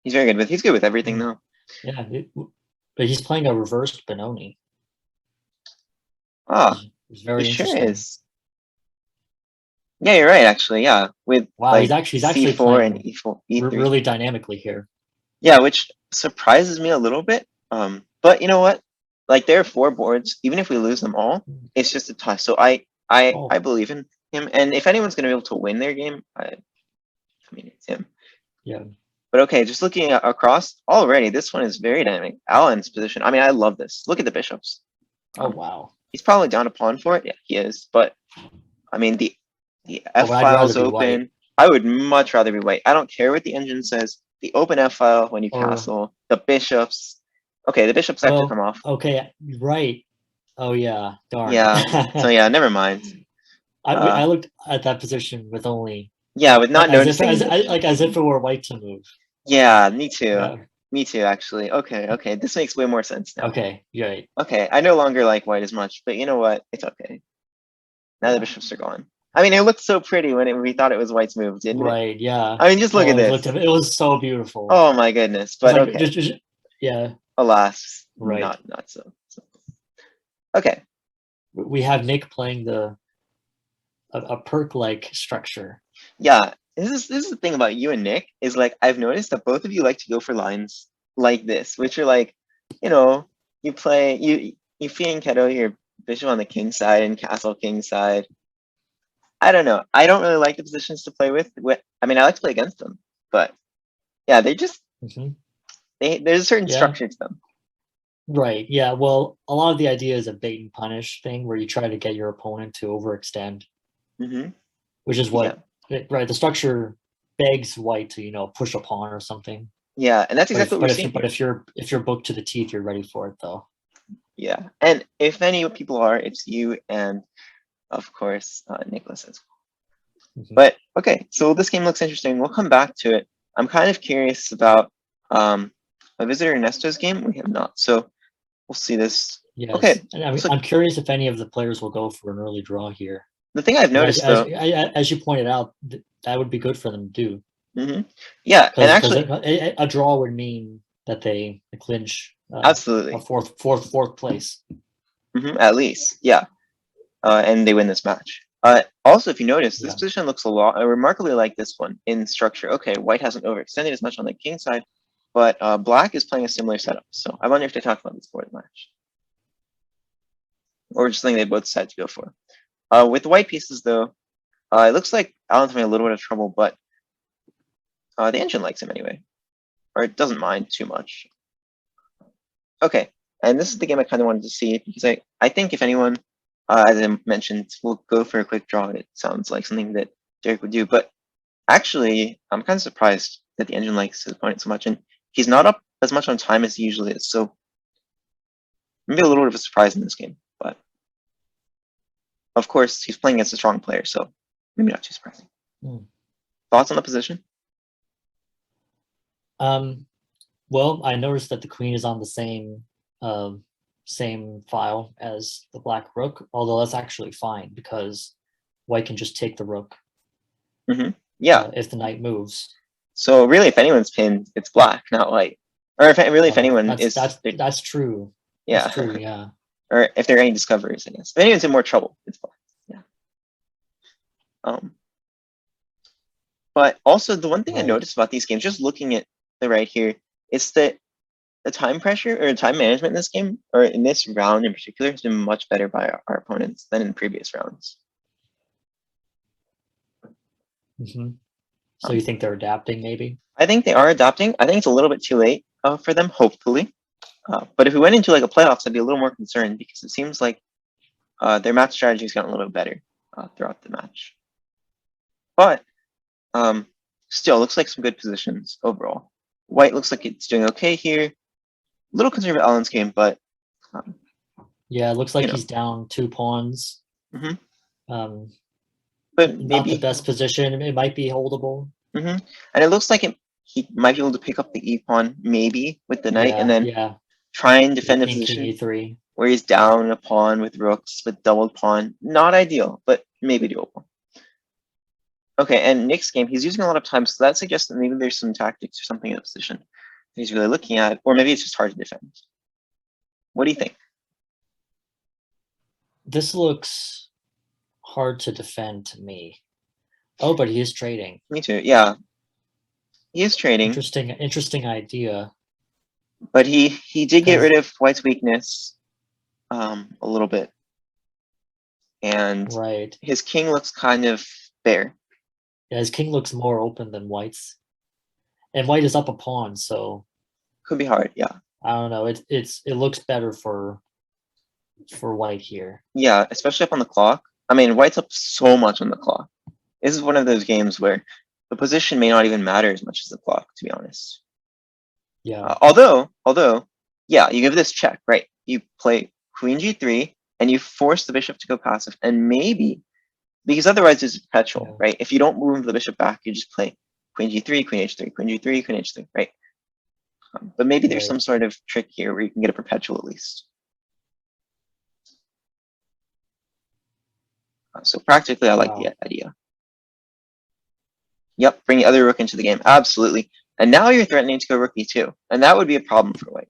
he's very good with. He's good with everything though. Yeah, but he's playing a reversed Benoni. It's very he interesting. Sure is. Yeah, you're right. Actually, yeah, with wow, like he's actually C4 and playing E4, E3. really dynamically here. Yeah, which surprises me a little bit. But you know what? Like there are 4 boards. Even if we lose them all, it's just a tie. So I believe in him. And if anyone's gonna be able to win their game, I mean it's him. Yeah. But okay, just looking across already, this one is very dynamic. Alan's position. I mean, I love this. Look at the bishops. Oh wow. He's probably down a pawn for it. Yeah, he is. But I mean, the F file's open. I would much rather be white. I don't care what the engine says. The open F file when you castle, the bishops. Okay, the bishops actually come off. Okay, right. Oh yeah, darn. Yeah. So yeah, never mind. I looked at that position with only. Yeah, with not noticing. As if it were white to move. Yeah, me too. Yeah. Me too, actually. Okay. This makes way more sense now. Okay, right. Okay, I no longer like white as much, but you know what? It's okay. Now the bishops are gone. I mean, it looked so pretty when we thought it was white's move, didn't it? Right, yeah. I mean, just look at this. It was so beautiful. Oh my goodness. But like, okay. Yeah. Alas, right. Not so. Okay. We have Nick playing a perk-like structure. Yeah. This is the thing about you and Nick, is like I've noticed that both of you like to go for lines like this, which are like, you know, you fianchetto your bishop on the king side and castle king side. I don't know. I don't really like the positions to play with. I mean, I like to play against them, but yeah, they just there's a certain structure to them. Right. Yeah. Well, a lot of the idea is a bait and punish thing where you try to get your opponent to overextend, which is what right. The structure begs white to push a pawn or something. Yeah, and that's exactly what we're seeing. But if you're booked to the teeth, you're ready for it though. Yeah, and if any people are, it's you and of course Nicholas as well. But okay, so this game looks interesting. We'll come back to it. I'm kind of curious about a visitor Ernesto's game. We have not, so we'll see this. Yes. Okay, and I'm curious if any of the players will go for an early draw here. The thing I've noticed, as you pointed out, that would be good for them to do. Yeah, and actually, a draw would mean that they clinch. Absolutely. A fourth place. At least, yeah. And they win this match. Also, if you notice, this position looks remarkably like this one in structure. Okay, white hasn't overextended as much on the king side, but black is playing a similar setup. So I wonder if they talk about this before the match, or just something they both decide to go for. With the white pieces, though, it looks like Alan's having a little bit of trouble, but the engine likes him anyway, or it doesn't mind too much. Okay, and this is the game I kind of wanted to see, because I think if anyone, as I mentioned, will go for a quick draw, it sounds like something that Derek would do. But actually, I'm kind of surprised that the engine likes his opponent so much, and he's not up as much on time as he usually is. So maybe a little bit of a surprise in this game, but of course he's playing against a strong player, so maybe not too surprising. Thoughts on the position? Well, I noticed that the queen is on the same file as the black rook, although that's actually fine because white can just take the rook. Yeah. If the knight moves. So really, if anyone's pinned, it's black, not white. Or if anyone is, that's true. Yeah. That's true. Yeah. Or if there are any discoveries, I guess. If anyone's in more trouble, it's black. Yeah. But also the one thing I noticed about these games, just looking at the right here, is that the time pressure or time management in this game, or in this round in particular, has been much better by our opponents than in previous rounds. So you think they're adapting, maybe? I think they are adapting. I think it's a little bit too late for them, hopefully. But if we went into like a playoffs, I'd be a little more concerned, because it seems like their match strategy has gotten a little bit better throughout the match. But still, looks like some good positions overall. White looks like it's doing okay here. A little concerned about Alan's game, but yeah, it looks like he's down 2 pawns. But not maybe the best position. It might be holdable. And it looks like he might be able to pick up the e pawn maybe with the knight, and then try and defend the position. King E3. where he's down a pawn with rooks with doubled pawn. Not ideal, but maybe doable. Okay, and Nick's game, he's using a lot of time, so that suggests that maybe there's some tactics or something in the position he's really looking at, or maybe it's just hard to defend. What do you think? This looks hard to defend to me. Oh, but he is trading. Me too, yeah. He is trading. Interesting idea. But he did get rid of White's weakness a little bit. And right. His king looks kind of bare. Yeah, his king looks more open than White's. And White is up a pawn, so could be hard, yeah. I don't know. It looks better for White here. Yeah, especially up on the clock. I mean, White's up so much on the clock. This is one of those games where the position may not even matter as much as the clock, to be honest. Yeah. Although, yeah, you give this check, right? You play Queen G3 and you force the bishop to go passive, and maybe because otherwise it's perpetual, right? If you don't move the bishop back, you just play Queen G3, Queen H3, Queen G3, Queen H3, right? But maybe there's some sort of trick here where you can get a perpetual at least. So practically, I like the idea. Yep, bring the other rook into the game. Absolutely. And now you're threatening to go rook e2. And that would be a problem for White.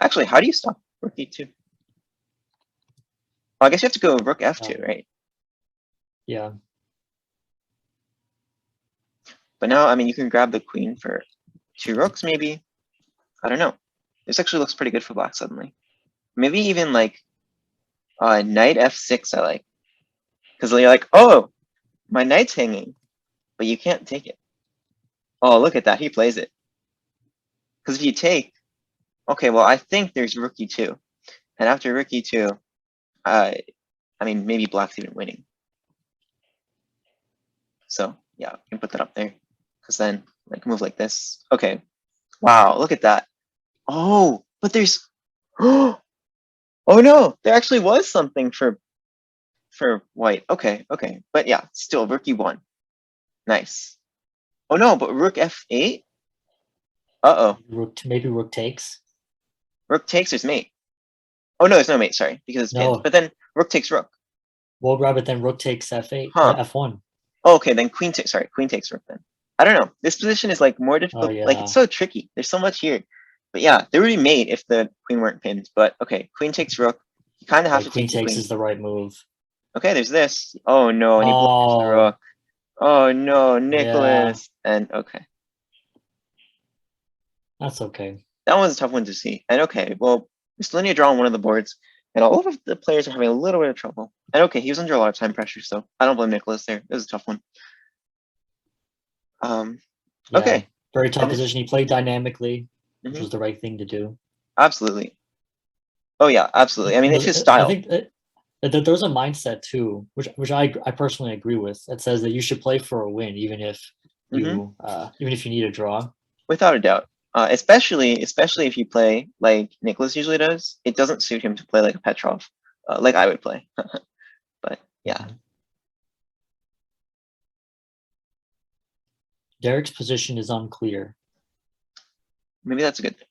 Actually, how do you stop rook e2? Well, I guess you have to go rook f2, right? Yeah. But now, I mean, you can grab the queen for 2 rooks, maybe. I don't know. This actually looks pretty good for black suddenly. Maybe even like knight f6 I like. Because you're like, oh, my knight's hanging, but you can't take it. Oh, look at that. He plays it. Because if you take, okay, well, I think there's rook e2. And after rook e2, I mean, maybe black's even winning. So, yeah, you can put that up there. Because then, like, move like this. Okay. Wow, look at that. Oh, but there's... Oh no, there actually was something for White. Okay. But yeah, still, rook e1. Nice. Oh no, but rook f8? Uh-oh. Maybe rook takes. Rook takes, there's mate. Oh no, there's no mate, sorry, because it's pinned. But then rook takes rook. Well, Robert, then rook takes f8, f1. Oh, okay, then queen takes rook then. I don't know. This position is like more difficult. Oh, yeah. Like, it's so tricky. There's so much here. But yeah, they would be mate if the queen weren't pinned. But okay, queen takes rook. You kind of have to queen take the queen. Queen takes is the right move. Okay, there's this. Oh no, and he blocks the rook. Oh no, Nicholas. Yeah. And okay. That's okay. That one's a tough one to see. And okay, well, Mr. Linear draw on one of the boards, and all of the players are having a little bit of trouble. And okay, he was under a lot of time pressure, so I don't blame Nicholas there. It was a tough one. Okay. Very tough position. He played dynamically, which was the right thing to do. Absolutely. Oh yeah, absolutely. I mean, it's his style. I think that there's a mindset too, which I personally agree with. That says that you should play for a win, even if you need a draw. Without a doubt. Especially if you play like Nicholas usually does. It doesn't suit him to play like a Petrov, like I would play. But yeah. Derek's position is unclear. Maybe that's a good thing.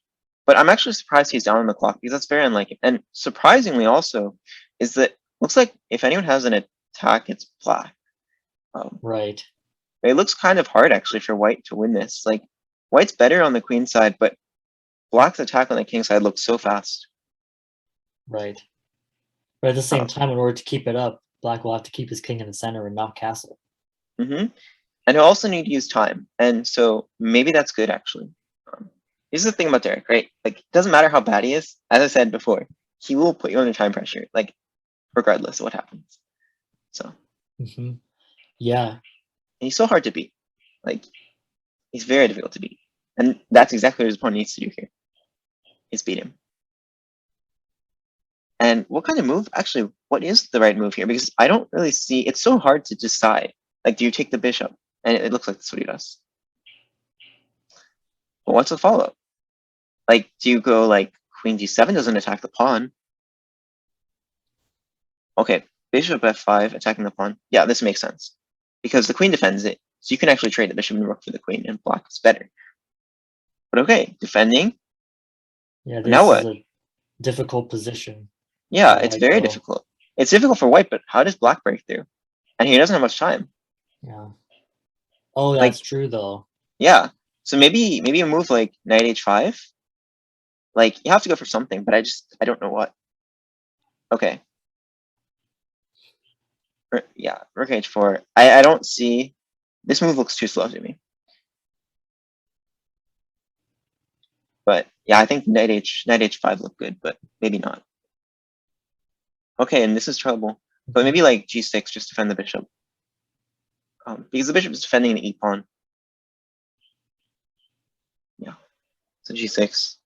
But I'm actually surprised he's down on the clock, because that's very unlike him. And surprisingly also is that looks like if anyone has an attack, it's black. Right. It looks kind of hard actually for White to win this. Like, White's better on the queen side, but black's attack on the king side looks so fast. Right. But at the same time, in order to keep it up, black will have to keep his king in the center and not castle. And he'll also need to use time. And so maybe that's good, actually. Here's the thing about Derek, right? Like, it doesn't matter how bad he is. As I said before, he will put you under time pressure, like, regardless of what happens. So. Yeah. And he's so hard to beat. Like, he's very difficult to beat. And that's exactly what his opponent needs to do here, is beat him. And what kind of move? Actually, what is the right move here? Because I don't really see, it's so hard to decide. Like, do you take the bishop? And it looks like that's what he does. But what's the follow-up? Like, do you go like queen d7 doesn't attack the pawn? Okay, bishop f5 attacking the pawn. Yeah, this makes sense. Because the queen defends it. So you can actually trade the bishop and rook for the queen, and black is better. But okay, defending. Yeah, now what? difficult position. Yeah, for it's white, very though. difficult. It's difficult for white, but how does black break through? And he doesn't have much time. Yeah. Oh, Like- that's true though. Yeah. So maybe a move like knight h5. Like you have to go for something, but I don't know what. Okay. Yeah, rook h4. I don't see. This move looks too slow to me. But yeah, I think knight h5 looked good, but maybe not. Okay, and this is trouble. But maybe like g6 just defend the bishop. Because the bishop is defending the e pawn. Yeah. So g6.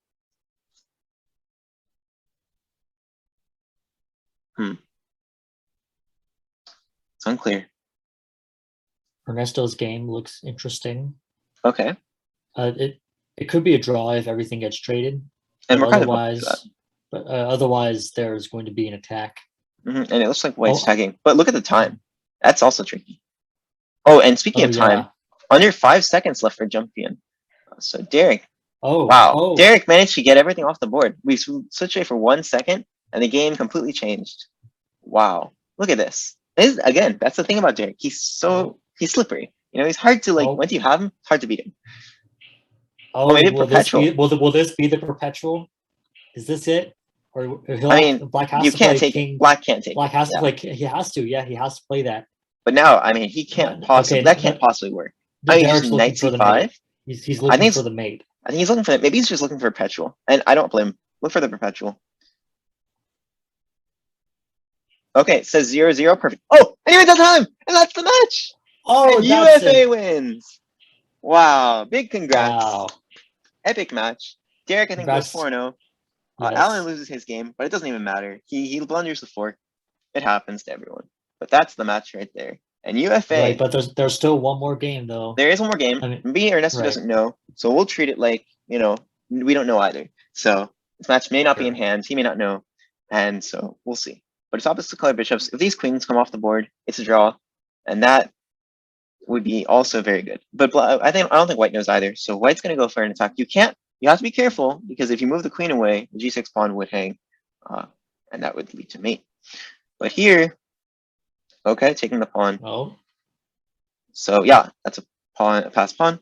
It's unclear. Ernesto's game looks interesting. Okay. It could be a draw if everything gets traded. And But we're kind of up to that. otherwise there's going to be an attack. And it looks like white's tagging. But look at the time. That's also tricky. Oh, and speaking of time, under 5 seconds left for jump in. So Derek. Wow. Derek managed to get everything off the board. We switched it for 1 second, and the game completely changed. Wow. Look at this. Again, that's the thing about Derek. He's slippery. You know, he's hard to once you have him, it's hard to beat him. Oh, maybe will perpetual. Will this be the perpetual? Is this it? Or Black has you to can't play take king. it. Black can't take Black it. has to play. He has to. Yeah, he has to play that. But now, I mean, he can't possibly. That can't possibly work. Derek's looking for the mate. He's looking for the mate. I think he's looking for it. Maybe he's just looking for perpetual, and I don't blame him. Look for the perpetual. Okay, it says 0-0, perfect. Oh, and he went that time, and that's the match. Oh, and UFA wins. Wow, big congrats. Wow. Epic match. Derek, I think, goes 4-0. Yes. Alan loses his game, but it doesn't even matter. He blunders the fork. It happens to everyone. But that's the match right there. And UFA. Right, but there's still one more game though. There is one more game. Me, Ernesto doesn't know, so we'll treat it like, you know, we don't know either. So this match may not be in hand. He may not know, and so we'll see. But it's opposite color bishops. If these queens come off the board, it's a draw, and that would be also very good. But I don't think white knows either. So white's going to go for an attack. You have to be careful, because if you move the queen away, the g6 pawn would hang, and that would lead to mate. But here, okay, taking the pawn. Oh. So yeah, that's a pass pawn.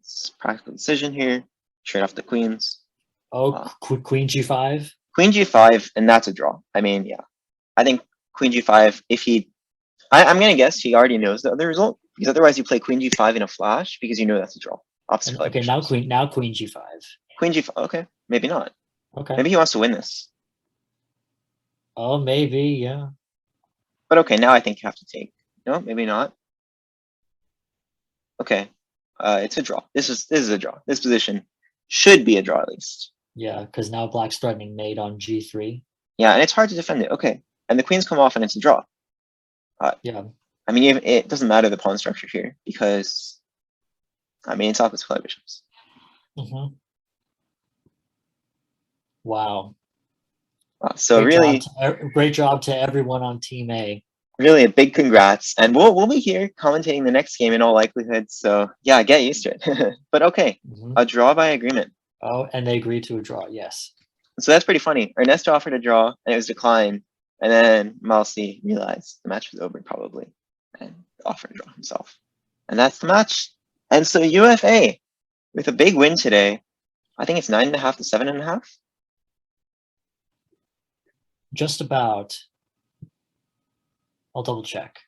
It's a practical decision here. Trade off the queens. Oh, queen g5. Queen g5, and that's a draw. I mean, yeah, I think queen g5. I'm gonna guess he already knows the other result, because otherwise you play queen g5 in a flash because you know that's a draw. Okay, now queen g5. Queen g5. Okay, maybe not. Okay. Maybe he wants to win this. Oh, maybe, yeah. But okay, now I think you have to take. No, maybe not. Okay, it's a draw. This is a draw. This position should be a draw at least. Yeah, because now black's threatening mate on g3. Yeah, and it's hard to defend it. Okay, and the queens come off, and it's a draw. Yeah. I mean, it doesn't matter the pawn structure here, because I mean it's opposite color bishops. Wow. So great job to everyone on Team A. Really a big congrats, and we'll be here commentating the next game in all likelihood. So yeah, get used to it. But okay, a draw by agreement. Oh, and they agreed to a draw. Yes. So that's pretty funny. Ernesto offered a draw, and it was declined. And then Malsi realized the match was over probably, and offered a draw himself. And that's the match. And so UFA with a big win today. I think it's 9.5 to 7.5. Just about. I'll double check.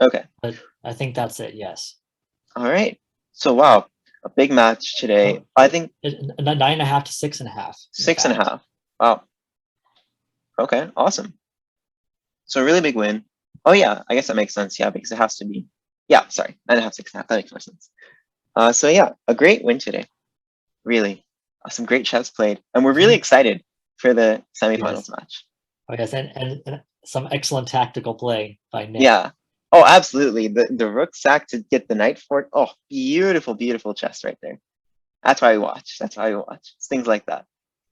Okay. But I think that's it, yes. All right. So wow, a big match today. I think 9.5 to 6.5. 6.5. Wow. Okay, awesome. So a really big win. Oh yeah, I guess that makes sense. Yeah, because it has to be. Yeah, sorry, 9.5, 6.5. That makes more sense. So yeah, a great win today. Really, some great chess played, and we're really excited for the semifinals match. Oh yes, and some excellent tactical play by Nick. Yeah. Oh, absolutely. The rook sack to get the knight fork. Oh, beautiful, beautiful chess right there. That's why we watch. That's why we watch. It's things like that.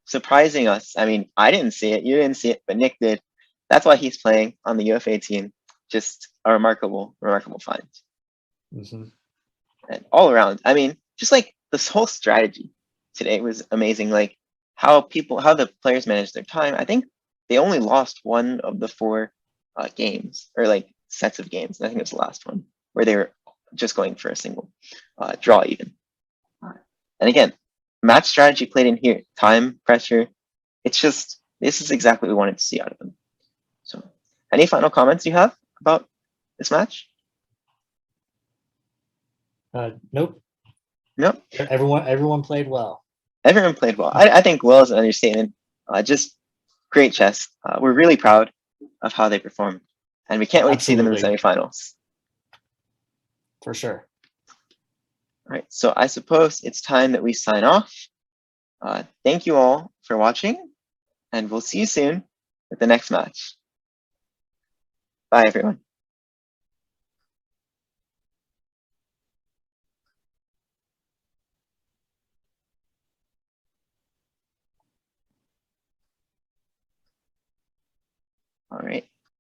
Surprising us. I mean, I didn't see it. You didn't see it, but Nick did. That's why he's playing on the UFA team. Just a remarkable, remarkable find. And all around, I mean, just like this whole strategy today was amazing. Like how the players manage their time. I think they only lost one of the 4 games, or like sets of games. I think it was the last one where they were just going for a single draw even. And again, match strategy played in here, time, pressure. It's just, this is exactly what we wanted to see out of them. So any final comments you have about this match? Nope. Nope. Everyone played well. Everyone played well. I think well is an understatement. Just great chess. We're really proud of how they performed, and we can't wait to see them in the semifinals. For sure. All right, so I suppose it's time that we sign off. Thank you all for watching, and we'll see you soon at the next match. Bye, everyone.